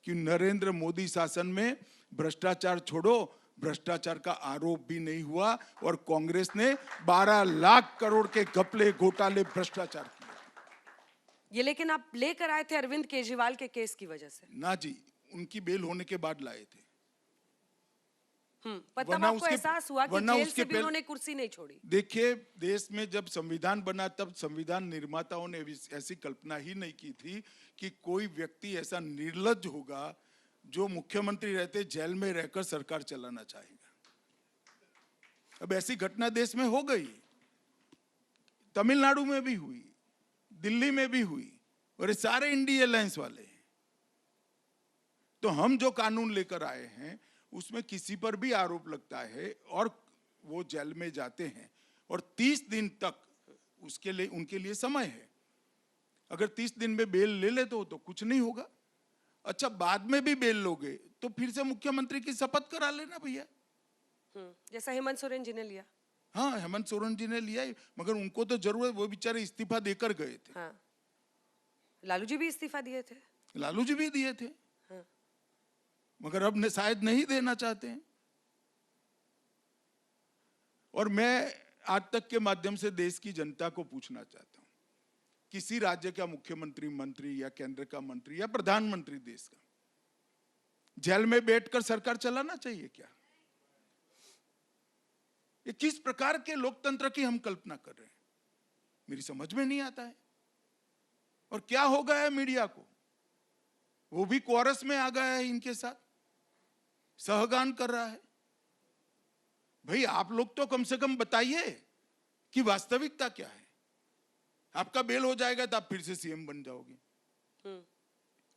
B: कि नरेंद्र मोदी शासन में भ्रष्टाचार छोड़ो, भ्रष्टाचार का आरोप भी नहीं हुआ और कांग्रेस ने 12 लाख करोड़ के घपले घोटाले भ्रष्टाचार किए।
A: ये लेकिन आप लेकर आए थे अरविंद केजरीवाल के केस की वजह से।
B: ना जी, उनकी बेल होने के बाद लाए थे।
A: पर तब
B: वरना
A: आपको
B: उसके-
A: एहसास हुआ कि
B: वरना
A: जेल
B: उसके
A: से भी
B: पहले-
A: उन्होंने कुर्सी नहीं छोड़ी।
B: देखिए, देश में जब संविधान बना तब संविधान निर्माताओं ने ऐसी कल्पना ही नहीं की थी कि कोई व्यक्ति ऐसा निर्लज्ज होगा जो मुख्यमंत्री रहते जेल में रहकर सरकार चलाना चाहेगा। अब ऐसी घटना देश में हो गई, तमिलनाडु में भी हुई, दिल्ली में भी हुई, और ये सारे इंडिया अलायंस वाले हैं। तो हम जो कानून लेकर आए हैं उसमें किसी पर भी आरोप लगता है और वो जेल में जाते हैं और 30 दिन तक उसके लिए उनके लिए समय है। अगर 30 दिन में बेल ले ले तो कुछ नहीं होगा। अच्छा, बाद में भी बेल लोगे तो फिर से मुख्यमंत्री की शपथ करा लेना भैया।
A: जैसा हेमंत सोरेन जी ने लिया।
B: हाँ, हेमंत सोरेन जी ने लिया, मगर उनको तो जरूरत, वो बेचारे इस्तीफा देकर गए थे।
A: हाँ, लालू जी भी इस्तीफा दिए थे।
B: लालू जी भी दिए थे,
A: हाँ।
B: मगर अब शायद नहीं देना चाहते हैं। और मैं आज तक के माध्यम से देश की जनता को पूछना चाहता हूं, किसी राज्य का मुख्यमंत्री, मंत्री या केंद्र का मंत्री या प्रधानमंत्री देश का जेल में बैठकर सरकार चलाना चाहिए क्या? ये किस प्रकार के लोकतंत्र की हम कल्पना कर रहे हैं, मेरी समझ में नहीं आता है। और क्या हो गया है मीडिया को, वो भी कोरस में आ गया है, इनके साथ सहगान कर रहा है। भाई, आप लोग तो कम से कम बताइए कि वास्तविकता क्या है। आपका बेल हो जाएगा तो आप फिर से सीएम बन जाओगे।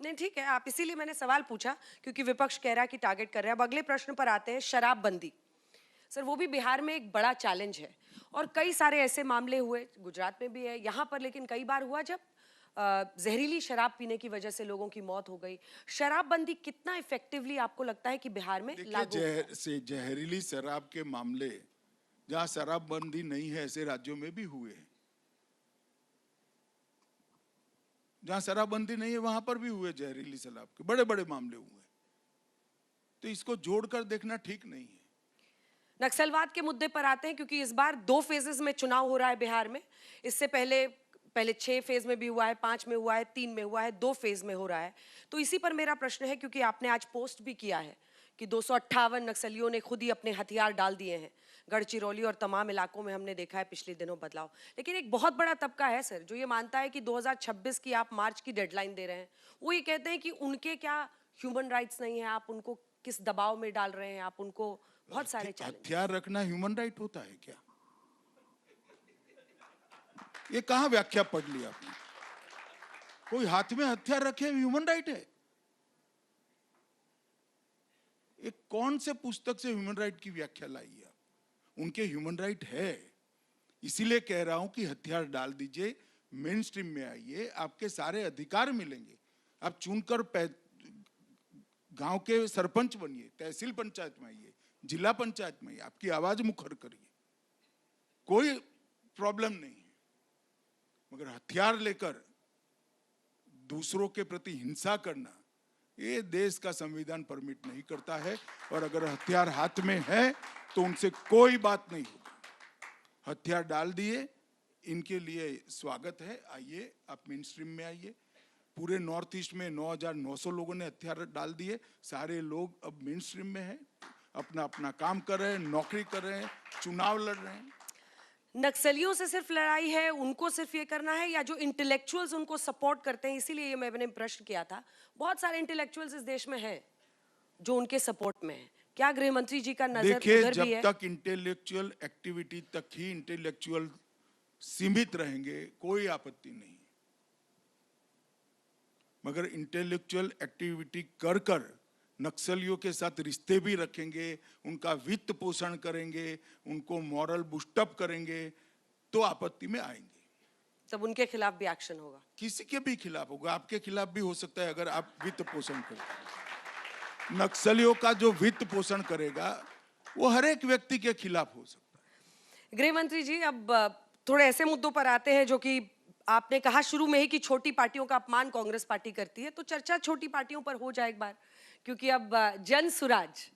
A: नहीं, ठीक है, आप, इसीलिए मैंने सवाल पूछा क्योंकि विपक्ष कह रहा है कि टारगेट कर रहे हैं। अब अगले प्रश्न पर आते हैं, शराबबंदी। सर, वो भी बिहार में एक बड़ा चैलेंज है और कई सारे ऐसे मामले हुए, गुजरात में भी है, यहाँ पर लेकिन कई बार हुआ जब जहरीली शराब पीने की वजह से लोगों की मौत हो गई। शराबबंदी कितना इफेक्टिवली आपको लगता है कि बिहार में लागू
B: देखिए, जहरीली शराब के मामले जहां शराबबंदी नहीं है ऐसे राज्यों में भी हुए हैं। जहां शराबबंदी नहीं है वहां पर भी हुए जहरीली शराब के बड़े बड़े मामले हुए। तो इसको जोड़कर देखना ठीक नहीं है।
A: नक्सलवाद के मुद्दे पर आते हैं क्योंकि इस बार 2 फेजेस में चुनाव हो रहा है बिहार में। इससे पहले 6 फेज में भी हुआ है, 5 में हुआ है, 3 में हुआ है, 2 फेज में हो रहा है। तो इसी पर मेरा प्रश्न है, क्योंकि आपने आज पोस्ट भी किया है कि 258 नक्सलियों ने खुद ही अपने हथियार डाल दिए हैं। गढ़चिरौली और तमाम इलाकों में हमने देखा है पिछले दिनों बदलाव। लेकिन एक बहुत बड़ा तबका है सर जो ये मानता है कि 2026 की आप मार्च की डेडलाइन दे रहे हैं। वो ये कहते हैं कि उनके क्या ह्यूमन राइट्स नहीं है, आप उनको किस दबाव में डाल रहे हैं, आप उनको बहुत सारे चैलेंज।
B: हथियार रखना ह्यूमन राइट होता है क्या? ये कहां व्याख्या पढ़ ली आपने? कोई हाथ में हथियार रखे ह्यूमन राइट है? एक कौन से पुस्तक से ह्यूमन राइट की व्याख्या लाई है? उनके ह्यूमन राइट है, इसीलिए कह रहा हूं कि हथियार डाल दीजिए, मेन स्ट्रीम में आइए, आपके सारे अधिकार मिलेंगे। आप चुनकर गांव के सरपंच बनिए, तहसील पंचायत में आइए, जिला पंचायत में आइए, आपकी आवाज मुखर करिए, कोई प्रॉब्लम नहीं है। मगर हथियार लेकर दूसरों के प्रति हिंसा करना, ये देश का संविधान परमिट नहीं करता है। और अगर हथियार हाथ में है तो उनसे कोई बात नहीं होगी। हथियार डाल दिए, इनके लिए स्वागत है, आइए, आप मेन स्ट्रीम में आइए। पूरे नॉर्थ ईस्ट में 9,900 लोगों ने हथियार डाल दिए। सारे लोग अब मेन स्ट्रीम में हैं, अपना अपना काम कर रहे हैं, नौकरी कर रहे हैं, चुनाव लड़ रहे हैं।
A: नक्सलियों से सिर्फ लड़ाई है, उनको सिर्फ ये करना है, या जो इंटेलेक्चुअल्स उनको सपोर्ट करते हैं? इसीलिए ये मैंने प्रश्न किया था। बहुत सारे इंटेलेक्चुअल्स इस देश में हैं जो उनके सपोर्ट में हैं। क्या गृह मंत्री जी का नजर उधर भी है?
B: देखिए, जब तक इंटेलेक्चुअल एक्टिविटी तक ही इंटेलेक्चुअल सीमित रहेंगे कोई आपत्ति नहीं, मगर इंटेलेक्चुअल एक्टिविटी कर कर नक्सलियों के साथ रिश्ते भी रखेंगे, उनका वित्त पोषण करेंगे, उनको मॉरल बूस्टअप करेंगे, तो आपत्ति में आएंगे।
A: तब उनके खिलाफ भी एक्शन होगा?
B: किसी के भी खिलाफ होगा, आपके खिलाफ भी हो सकता है अगर आप वित्त पोषण करें। नक्सलियों का जो वित्त पोषण करेगा वो हर एक व्यक्ति के खिलाफ हो सकता है।
A: गृह मंत्री जी, अब थोड़े ऐसे मुद्दों पर आते हैं जो कि आपने कहा शुरू में ही कि छोटी पार्टियों का अपमान कांग्रेस पार्टी करती है, तो चर्चा छोटी पार्टियों पर हो जाए एक बार, क्योंकि अब जन सुराज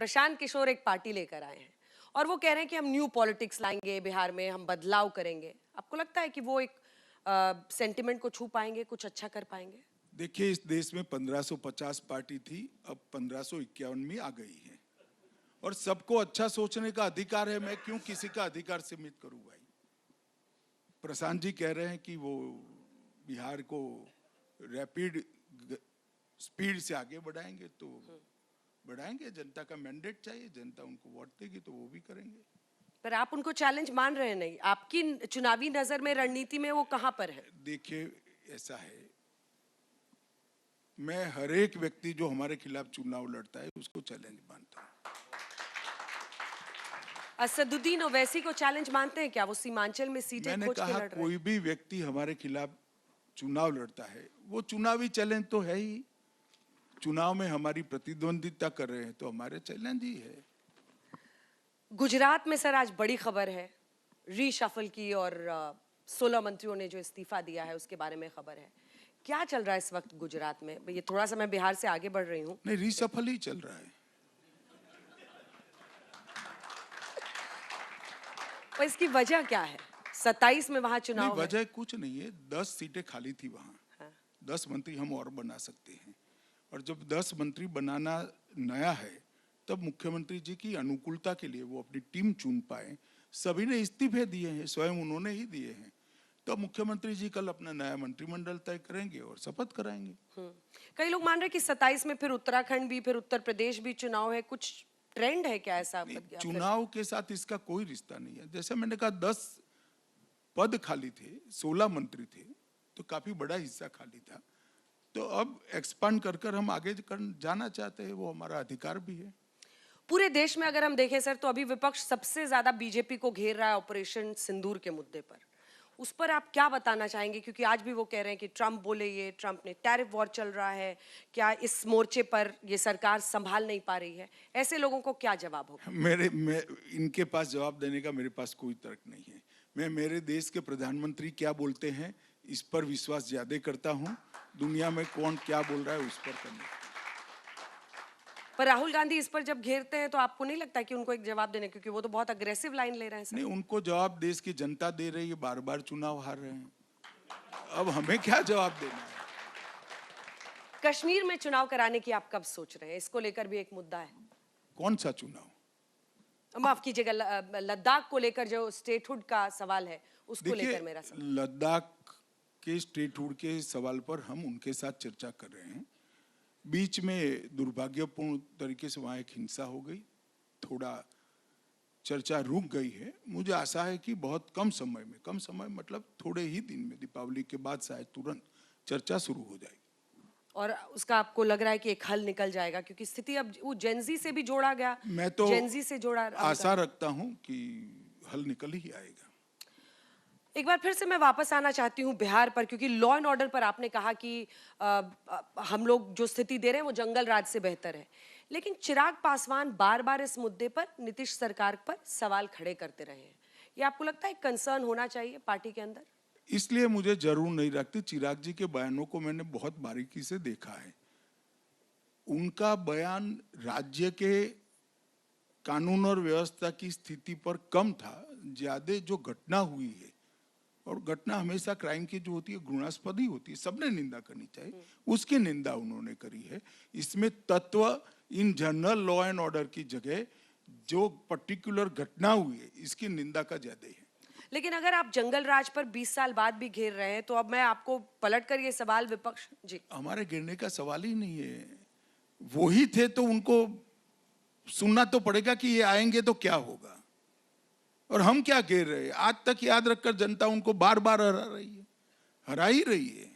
A: प्रशांत किशोर एक पार्टी लेकर आए हैं और वो कह रहे हैं कि हम न्यू पॉलिटिक्स लाएंगे बिहार में, हम बदलाव करेंगे। आपको लगता है कि वो एक सेंटिमेंट को छू पाएंगे, कुछ अच्छा कर पाएंगे?
B: देखिए, इस देश में 1550 पार्टी थी, अब 1551 आ गई है और सबको अच्छा सोचने का अधिकार है। मैं क्यों किसी का अधिकार सीमित करूं भाई? प्रशांत जी कह रहे हैं कि वो बिहार को रैपिड स्पीड से आगे बढ़ाएंगे, तो बढ़ाएंगे। जनता का मैंडेट चाहिए, जनता उनको वोट देगी तो वो भी करेंगे।
A: पर आप उनको चैलेंज मान रहे हैं नहीं? आपकी चुनावी नजर में, रणनीति में वो कहां पर है?
B: देखिए, ऐसा है, मैं हर एक व्यक्ति जो हमारे खिलाफ चुनाव लड़ता है उसको चैलेंज मानता हूँ।
A: असदुद्दीन ओवैसी को चैलेंज मानते हैं क्या? वो सीमांचल में सीटें
B: मैंने
A: खोज के
B: कहा
A: लड़ रहे हैं।
B: कोई भी व्यक्ति हमारे खिलाफ चुनाव लड़ता है वो चुनावी चैलेंज तो है ही। चुनाव में हमारी प्रतिद्वंदिता कर रहे हैं तो हमारे चैलेंज ही है।
A: गुजरात में सर आज बड़ी खबर है, रीशफल की, और 16 मंत्रियों ने जो इस्तीफा दिया है उसके बारे में खबर है। क्या चल रहा है इस वक्त गुजरात में? ये थोड़ा सा मैं बिहार से आगे बढ़ रही हूँ।
B: नहीं, रीशफल ही चल रहा है।
A: और इसकी वजह क्या है? 27 में वहां
B: नहीं,
A: चुनाव है।
B: वजह कुछ नहीं है। 10 सीटें खाली थी वहां।
A: हाँ।
B: 10 मंत्री हम और बना सकते हैं, और जब 10 मंत्री बनाना नया है तब मुख्यमंत्री जी की अनुकूलता के लिए वो अपनी टीम चुन पाए। सभी ने इस्तीफे दिए हैं, स्वयं उन्होंने ही दिए हैं। तो मुख्यमंत्री जी कल अपना नया मंत्रिमंडल तय करेंगे और शपथ कराएंगे।
A: कई लोग मान रहे हैं कि 27 में फिर उत्तराखंड भी, फिर उत्तर प्रदेश भी चुनाव है। कुछ ट्रेंड है क्या ऐसा?
B: चुनाव के साथ इसका कोई रिश्ता नहीं है। जैसे मैंने कहा, 10 पद खाली थे, 16 मंत्री थे, तो काफी बड़ा हिस्सा खाली था। तो अब एक्सपांड कर कर हम आगे जाना चाहते हैं, वो हमारा अधिकार भी है।
A: पूरे देश में अगर हम देखें सर, तो अभी विपक्ष सबसे ज्यादा बीजेपी को घेर रहा है ऑपरेशन सिंदूर के मुद्दे पर। उस पर आप क्या बताना चाहेंगे? क्योंकि आज भी वो कह रहे हैं कि ट्रंप बोले, ये ट्रंप ने टैरिफ वॉर चल रहा है, क्या इस मोर्चे पर ये सरकार संभाल नहीं पा रही है? ऐसे लोगों को क्या जवाब होगा?
B: मैं इनके पास जवाब देने का मेरे पास कोई तर्क नहीं है। मैं मेरे देश के प्रधानमंत्री क्या बोलते हैं इस पर विश्वास ज्यादा करता हूँ। दुनिया में कौन क्या बोल रहा है उस पर करने।
A: पर राहुल गांधी इस पर जब घेरते हैं तो आपको नहीं लगता कि उनको एक जवाब देने, क्योंकि वो तो बहुत अग्रेसिव लाइन ले रहे हैं सर?
B: नहीं, उनको जवाब देश की जनता दे रही है, बार बार चुनाव हार रहे हैं। अब हमें क्या जवाब देना है?
A: कश्मीर में चुनाव कराने की आप कब सोच रहे हैं? इसको लेकर भी एक मुद्दा है।
B: कौन सा चुनाव?
A: माफ कीजिएगा, लद्दाख को लेकर जो स्टेटहुड का सवाल है उसको लेकर मेरा सवाल।
B: लद्दाख के स्टेटहुड के सवाल पर हम उनके साथ चर्चा कर रहे हैं। बीच में दुर्भाग्यपूर्ण तरीके से वहाँ एक हिंसा हो गई, थोड़ा चर्चा रुक गई है। मुझे आशा है कि बहुत कम समय मतलब थोड़े ही दिन में, दीपावली के बाद शायद तुरंत चर्चा शुरू हो जाएगी।
A: और उसका आपको लग रहा है कि एक हल निकल जाएगा? क्योंकि स्थिति अब वो जेनजी से भी जोड़ा गया,
B: मैं तो
A: जेनजी से जोड़ा
B: आशा रखता हूँ कि हल निकल ही आएगा।
A: एक बार फिर से मैं वापस आना चाहती हूँ बिहार पर, क्योंकि लॉ एंड ऑर्डर पर आपने कहा कि हम लोग जो स्थिति दे रहे हैं वो जंगल राज से बेहतर है। लेकिन चिराग पासवान बार बार इस मुद्दे पर नीतीश सरकार पर सवाल खड़े करते रहे हैं। ये आपको लगता है कंसर्न होना चाहिए पार्टी के अंदर?
B: इसलिए मुझे जरूर नहीं लगती। चिराग जी के बयानों को मैंने बहुत बारीकी से देखा है। उनका बयान राज्य के कानून और व्यवस्था की स्थिति पर कम था, ज्यादा जो घटना हुई है, और घटना हमेशा क्राइम की जो होती है घृणास्पद ही होती है, सबने निंदा करनी चाहिए, उसकी निंदा उन्होंने करी है। इसमें तत्व in general law and order की जगह जो पर्टिकुलर घटना हुई है इसकी निंदा का ज्यादा है।
A: लेकिन अगर आप जंगल राज पर 20 साल बाद भी घेर रहे हैं, तो अब मैं आपको पलट कर ये सवाल विपक्ष जी।
B: हमारे गिरने का सवाल ही नहीं है। वो ही थे तो उनको सुनना तो पड़ेगा कि ये आएंगे तो क्या होगा, और हम क्या कह रहे हैं। आज तक याद रखकर जनता उनको बार बार हरा ही रही है।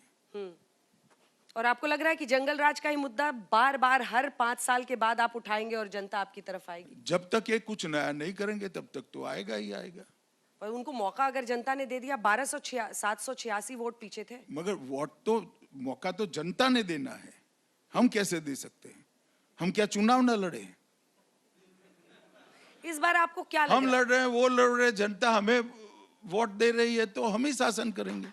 A: और आपको लग रहा है कि जंगल राज का ही मुद्दा बार बार हर 5 साल के बाद आप उठाएंगे और जनता आपकी तरफ आएगी?
B: जब तक ये कुछ नया नहीं करेंगे तब तक तो आएगा ही आएगा।
A: पर उनको मौका अगर जनता ने दे दिया, 786 वोट पीछे थे।
B: मगर वोट तो, मौका तो जनता ने देना है, हम कैसे दे सकते हैं? हम क्या चुनाव न लड़े?
A: इस बार आपको क्या लग
B: हम
A: रहा है?
B: लड़ रहे हैं, वो लड़ रहे हैं, जनता हमें वोट दे रही है तो हम ही शासन करेंगे।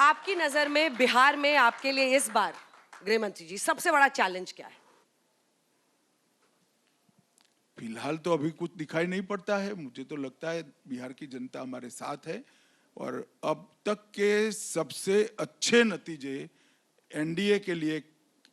A: आपकी नजर में बिहार में आपके लिए इस बार गृह मंत्री जी सबसे बड़ा चैलेंज क्या है?
B: फिलहाल तो अभी कुछ दिखाई नहीं पड़ता है। मुझे तो लगता है बिहार की जनता हमारे साथ है और अब तक के सबसे अच्छे नतीजे एनडीए के लिए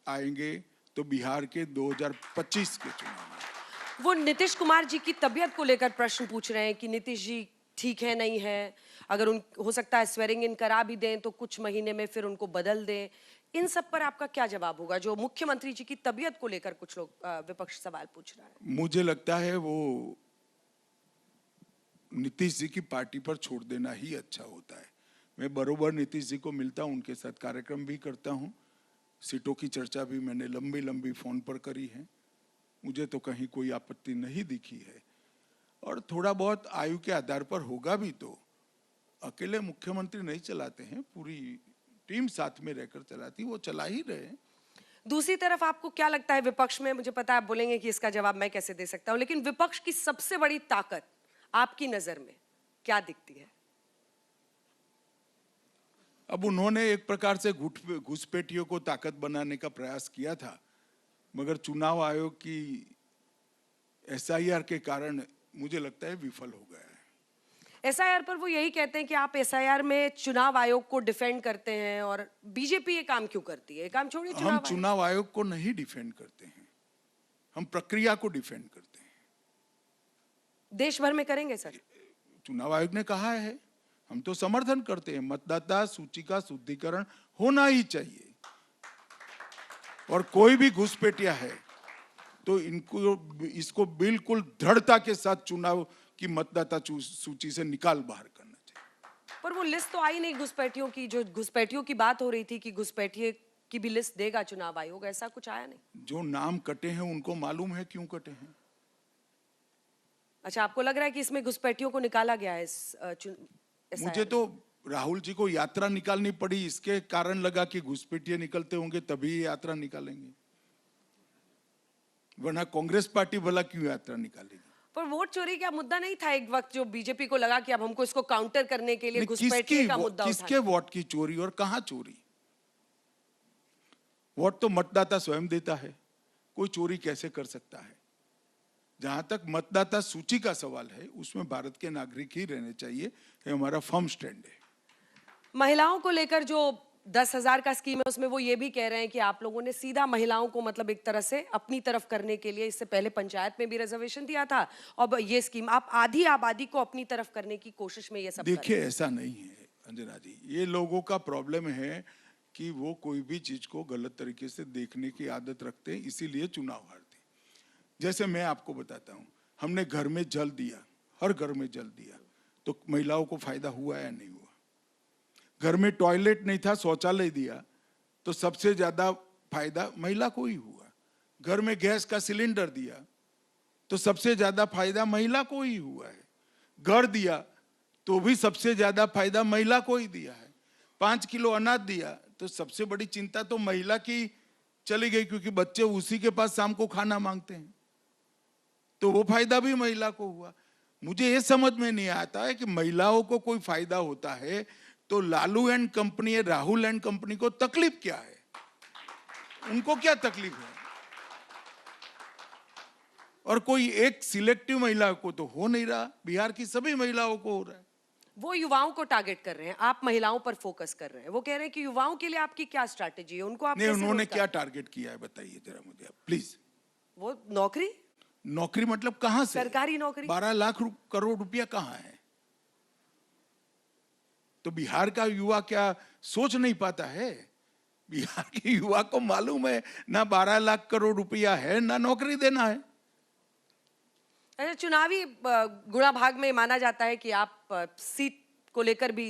B: आएंगे तो बिहार के 2025 के चुनाव में।
A: वो नीतीश कुमार जी की तबीयत को लेकर प्रश्न पूछ रहे हैं कि नीतीश जी ठीक है नहीं है, अगर उन हो सकता है स्वेरिंग इन करा भी दें तो कुछ महीने में फिर उनको बदल दें। इन सब पर आपका क्या जवाब होगा, जो मुख्यमंत्री जी की तबीयत को लेकर कुछ लोग विपक्ष सवाल पूछ रहा है?
B: मुझे लगता है वो नीतीश जी की पार्टी पर छोड़ देना ही अच्छा होता है। मैं बरोबर नीतीश जी को मिलता हूँ, उनके साथ कार्यक्रम भी करता हूँ, सीटों की चर्चा भी मैंने लंबी लंबी फोन पर करी है। मुझे तो कहीं कोई आपत्ति नहीं दिखी है और थोड़ा बहुत आयु के आधार पर होगा भी तो अकेले मुख्यमंत्री नहीं चलाते हैं, पूरी टीम साथ में रहकर चलाती, वो चला ही रहे।
A: दूसरी तरफ आपको क्या लगता है विपक्ष में, मुझे पता है आप बोलेंगे कि इसका जवाब मैं कैसे दे सकता हूं, लेकिन विपक्ष की सबसे बड़ी ताकत आपकी नजर में क्या दिखती है?
B: अब उन्होंने एक प्रकार से घुसपैठियों को ताकत बनाने का प्रयास किया था, मगर चुनाव आयोग की एसआईआर के कारण मुझे लगता है विफल हो गया है।
A: एसआईआर पर वो यही कहते हैं कि आप एसआईआर में चुनाव आयोग को डिफेंड करते हैं और बीजेपी ये काम क्यों करती है? ये काम छोड़िए,
B: हम चुनाव आयोग को नहीं डिफेंड करते हैं, हम प्रक्रिया को डिफेंड करते हैं।
A: देश भर में करेंगे सर?
B: चुनाव आयोग ने कहा है, हम तो समर्थन करते हैं, मतदाता सूची का शुद्धिकरण होना ही चाहिए और कोई भी घुसपैठिया है तो इसको बिल्कुल दृढ़ता के साथ चुनाव की मतदाता सूची से निकाल बाहर करना चाहिए।
A: पर वो लिस्ट तो आई नहीं घुसपैठियों की, जो घुसपैठियों की बात हो रही थी कि घुसपैठिए की भी लिस्ट देगा चुनाव आयोग, ऐसा कुछ आया नहीं।
B: जो नाम कटे हैं उनको मालूम है क्यों कटे हैं।
A: अच्छा, आपको लग रहा है कि इसमें घुसपैठियों को निकाला गया है?
B: मुझे तो राहुल जी को यात्रा निकालनी पड़ी इसके कारण लगा कि घुसपैठिए निकलते होंगे तभी यात्रा निकालेंगे, वरना कांग्रेस पार्टी भला क्यों यात्रा निकालेगी?
A: पर वोट चोरी का मुद्दा नहीं था एक वक्त, जो बीजेपी को लगा कि अब हमको इसको काउंटर करने के लिए घुसपैठिए का मुद्दा
B: किसके वोट की चोरी और कहां चोरी? वोट तो मतदाता स्वयं देता है, कोई चोरी कैसे कर सकता है? जहां तक मतदाता सूची का सवाल है उसमें भारत के नागरिक ही रहने चाहिए, ये हमारा फर्म स्टैंड है।
A: महिलाओं को लेकर जो 10,000 का स्कीम है उसमें वो ये भी कह रहे हैं कि आप लोगों ने सीधा महिलाओं को मतलब एक तरह से अपनी तरफ करने के लिए, इससे पहले पंचायत में भी रिजर्वेशन दिया था, अब ये स्कीम आप आधी आबादी को अपनी तरफ करने की कोशिश में ये सब।
B: देखिए ऐसा नहीं है अंजना जी, ये लोगों का प्रॉब्लम है कि वो कोई भी चीज को गलत तरीके से देखने की आदत रखते हैं, इसीलिए चुनाव हारते। जैसे मैं आपको बताता हूँ, हमने घर में जल दिया, हर घर में जल दिया, तो महिलाओं को फायदा हुआ या नहीं हुआ? घर में टॉयलेट नहीं था, शौचालय दिया, तो सबसे ज्यादा फायदा महिला को ही हुआ। घर में गैस का सिलेंडर दिया तो सबसे ज्यादा फायदा महिला को ही हुआ है। घर दिया तो भी सबसे ज्यादा फायदा महिला को ही दिया है। 5 किलो अनाज दिया तो सबसे बड़ी चिंता तो महिला की चली गई, क्योंकि बच्चे उसी के पास शाम को खाना मांगते हैं, तो वो फायदा भी महिला को हुआ। मुझे ये समझ में नहीं आता है कि महिलाओं को कोई फायदा होता है तो Lalu and company, Rahul and company को तकलीफ क्या है? उनको क्या तकलीफ है? और कोई एक सिलेक्टिव महिला को तो हो नहीं रहा, बिहार की सभी महिलाओं को हो रहा है।
A: वो युवाओं को टारगेट कर रहे हैं, आप महिलाओं पर फोकस कर रहे हैं। वो कह रहे हैं कि युवाओं के लिए आपकी क्या स्ट्रैटेजी है, उनको आप
B: नहीं, उन्होंने क्या टारगेट किया है बताइए जरा मुझे आप प्लीज।
A: वो नौकरी,
B: नौकरी मतलब कहां से?
A: सरकारी नौकरी।
B: 12 लाख करोड़ रुपया कहां है? तो बिहार का युवा क्या सोच नहीं पाता है? बिहार के युवा को मालूम है ना 12 लाख करोड़ रुपया है ना नौकरी देना है।
A: अच्छा, चुनावी गुणा भाग में माना जाता है कि आप सीट को लेकर भी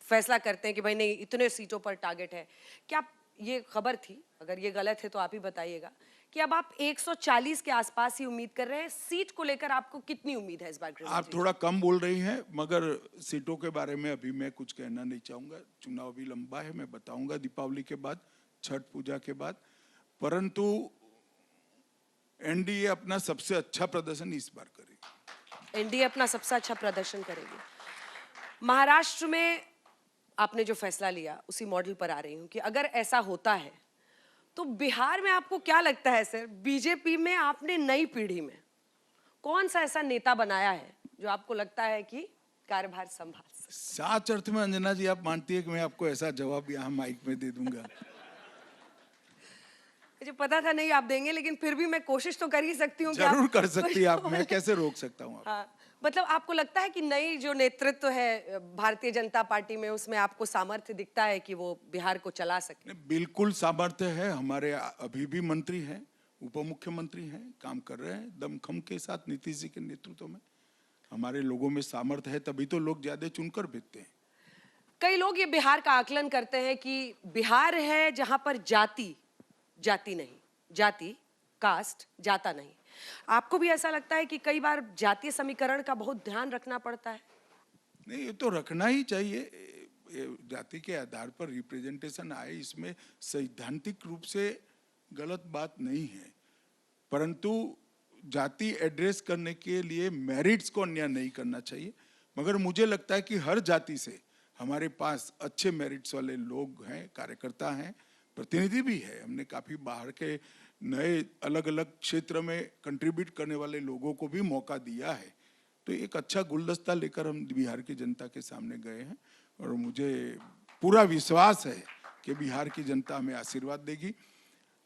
A: फैसला करते हैं कि भाई नहीं इतने सीटों पर टारगेट है। क्या ये खबर थी, अगर ये गलत है तो आप ही बताइएगा, कि अब आप 140 के आसपास ही उम्मीद कर रहे हैं? सीट को लेकर आपको कितनी उम्मीद है इस बार?
B: आप थोड़ा कम बोल रही हैं, मगर सीटों के बारे में अभी मैं कुछ कहना नहीं चाहूंगा। चुनाव भी लंबा है, मैं बताऊंगा दीपावली के बाद, छठ पूजा के बाद। परंतु एनडीए अपना सबसे अच्छा प्रदर्शन इस बार करेगी।
A: एनडीए अपना सबसे अच्छा प्रदर्शन करेगी। महाराष्ट्र में आपने जो फैसला लिया उसी मॉडल पर आ रही हूं कि अगर ऐसा होता है तो बिहार में आपको क्या लगता है सर? बीजेपी में आपने नई पीढ़ी में कौन सा ऐसा नेता बनाया है जो आपको लगता है कि कार्यभार संभाल सकता है?
B: साच अर्थ में अंजना जी आप मानती है कि मैं आपको ऐसा जवाब यहाँ माइक में दे दूंगा?
A: मुझे पता था नहीं आप देंगे, लेकिन फिर भी मैं कोशिश तो कर ही सकती हूँ कि
B: जरूर
A: आप
B: कर सकती है आप,
A: कुछ
B: मैं कैसे रोक सकता हूँ आप?
A: हाँ, मतलब आपको लगता है कि नई जो नेतृत्व है भारतीय जनता पार्टी में, उसमें आपको सामर्थ्य दिखता है कि वो बिहार को चला सके?
B: नहीं, बिल्कुल सामर्थ्य है। हमारे अभी भी मंत्री हैं, उप मुख्यमंत्री हैं, काम कर रहे हैं दमखम के साथ नीतीश जी के नेतृत्व में। हमारे लोगों में सामर्थ्य है, तभी तो लोग ज्यादा चुनकर भेजते हैं।
A: कई लोग ये बिहार का आकलन करते हैं कि बिहार है जहां पर जाति नहीं, जाति कास्ट जाता नहीं। आपको भी ऐसा लगता है कि कई बार जातीय समीकरण का बहुत ध्यान रखना पड़ता है?
B: नहीं, ये तो रखना ही चाहिए। ये जाति के आधार पर रिप्रेजेंटेशन आए, इसमें सैद्धांतिक रूप से गलत बात नहीं है, परंतु जाति एड्रेस करने के लिए मेरिट्स को अन्याय नहीं करना चाहिए। मगर मुझे लगता है कि हर जाति से हमारे पास अच्छे मेरिट्स वाले लोग हैं, कार्यकर्ता हैं, प्रतिनिधि भी है। हमने काफी बाहर के नए अलग अलग क्षेत्र में कंट्रीब्यूट करने वाले लोगों को भी मौका दिया है। तो एक अच्छा गुलदस्ता लेकर हम बिहार की जनता के सामने गए हैं और मुझे पूरा विश्वास है कि बिहार की जनता हमें आशीर्वाद देगी।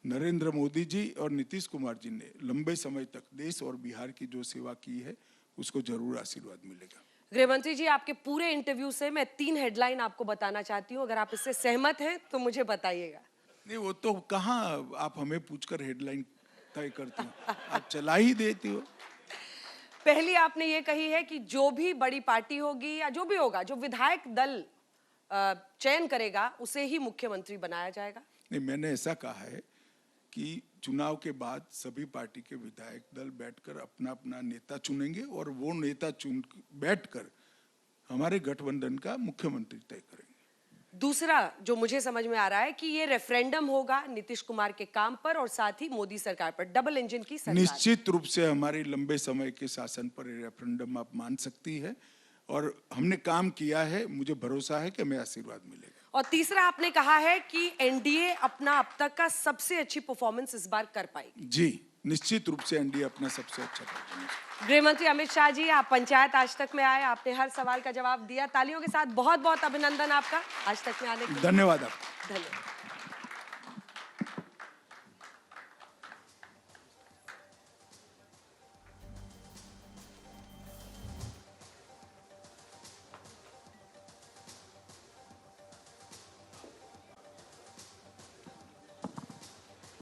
B: नरेंद्र मोदी जी और नीतीश कुमार जी ने लंबे समय तक देश और बिहार की जो सेवा की है, उसको जरूर आशीर्वाद मिलेगा।
A: गृहमंत्री जी, आपके पूरे इंटरव्यू से मैं 3 हेडलाइन आपको बताना चाहती हूँ, अगर आप इससे सहमत हैं तो मुझे बताइएगा।
B: नहीं, वो तो कहाँ आप हमें पूछकर हेडलाइन तय करती हो, आप चला ही देती हो।
A: पहली आपने ये कही है कि जो भी बड़ी पार्टी होगी या जो भी होगा, जो विधायक दल चयन करेगा, उसे ही मुख्यमंत्री बनाया जाएगा।
B: नहीं, मैंने ऐसा कहा है कि चुनाव के बाद सभी पार्टी के विधायक दल बैठकर अपना अपना नेता चुनेंगे और वो नेता चुन बैठकर हमारे गठबंधन का मुख्यमंत्री तय करेंगे।
A: दूसरा जो मुझे समझ में आ रहा है कि ये रेफरेंडम होगा नीतीश कुमार के काम पर और साथ ही मोदी सरकार पर, डबल इंजन की सरकार।
B: निश्चित रूप से हमारे लंबे समय के शासन पर रेफरेंडम आप मान सकती है और हमने काम किया है, मुझे भरोसा है कि हमें आशीर्वाद मिलेगा।
A: और तीसरा आपने कहा है कि एनडीए अपना अब तक का सबसे अच्छी परफॉर्मेंस इस बार कर पाएगी।
B: जी, निश्चित रूप से एनडीए अपना सबसे अच्छा परफॉर्मेंस।
A: गृहमंत्री अमित शाह जी, आप पंचायत आज तक में आए, आपने हर सवाल का जवाब दिया। तालियों के साथ बहुत बहुत अभिनंदन आपका आज तक में आने के लिए।
B: धन्यवाद आपका।
A: धन्यवाद।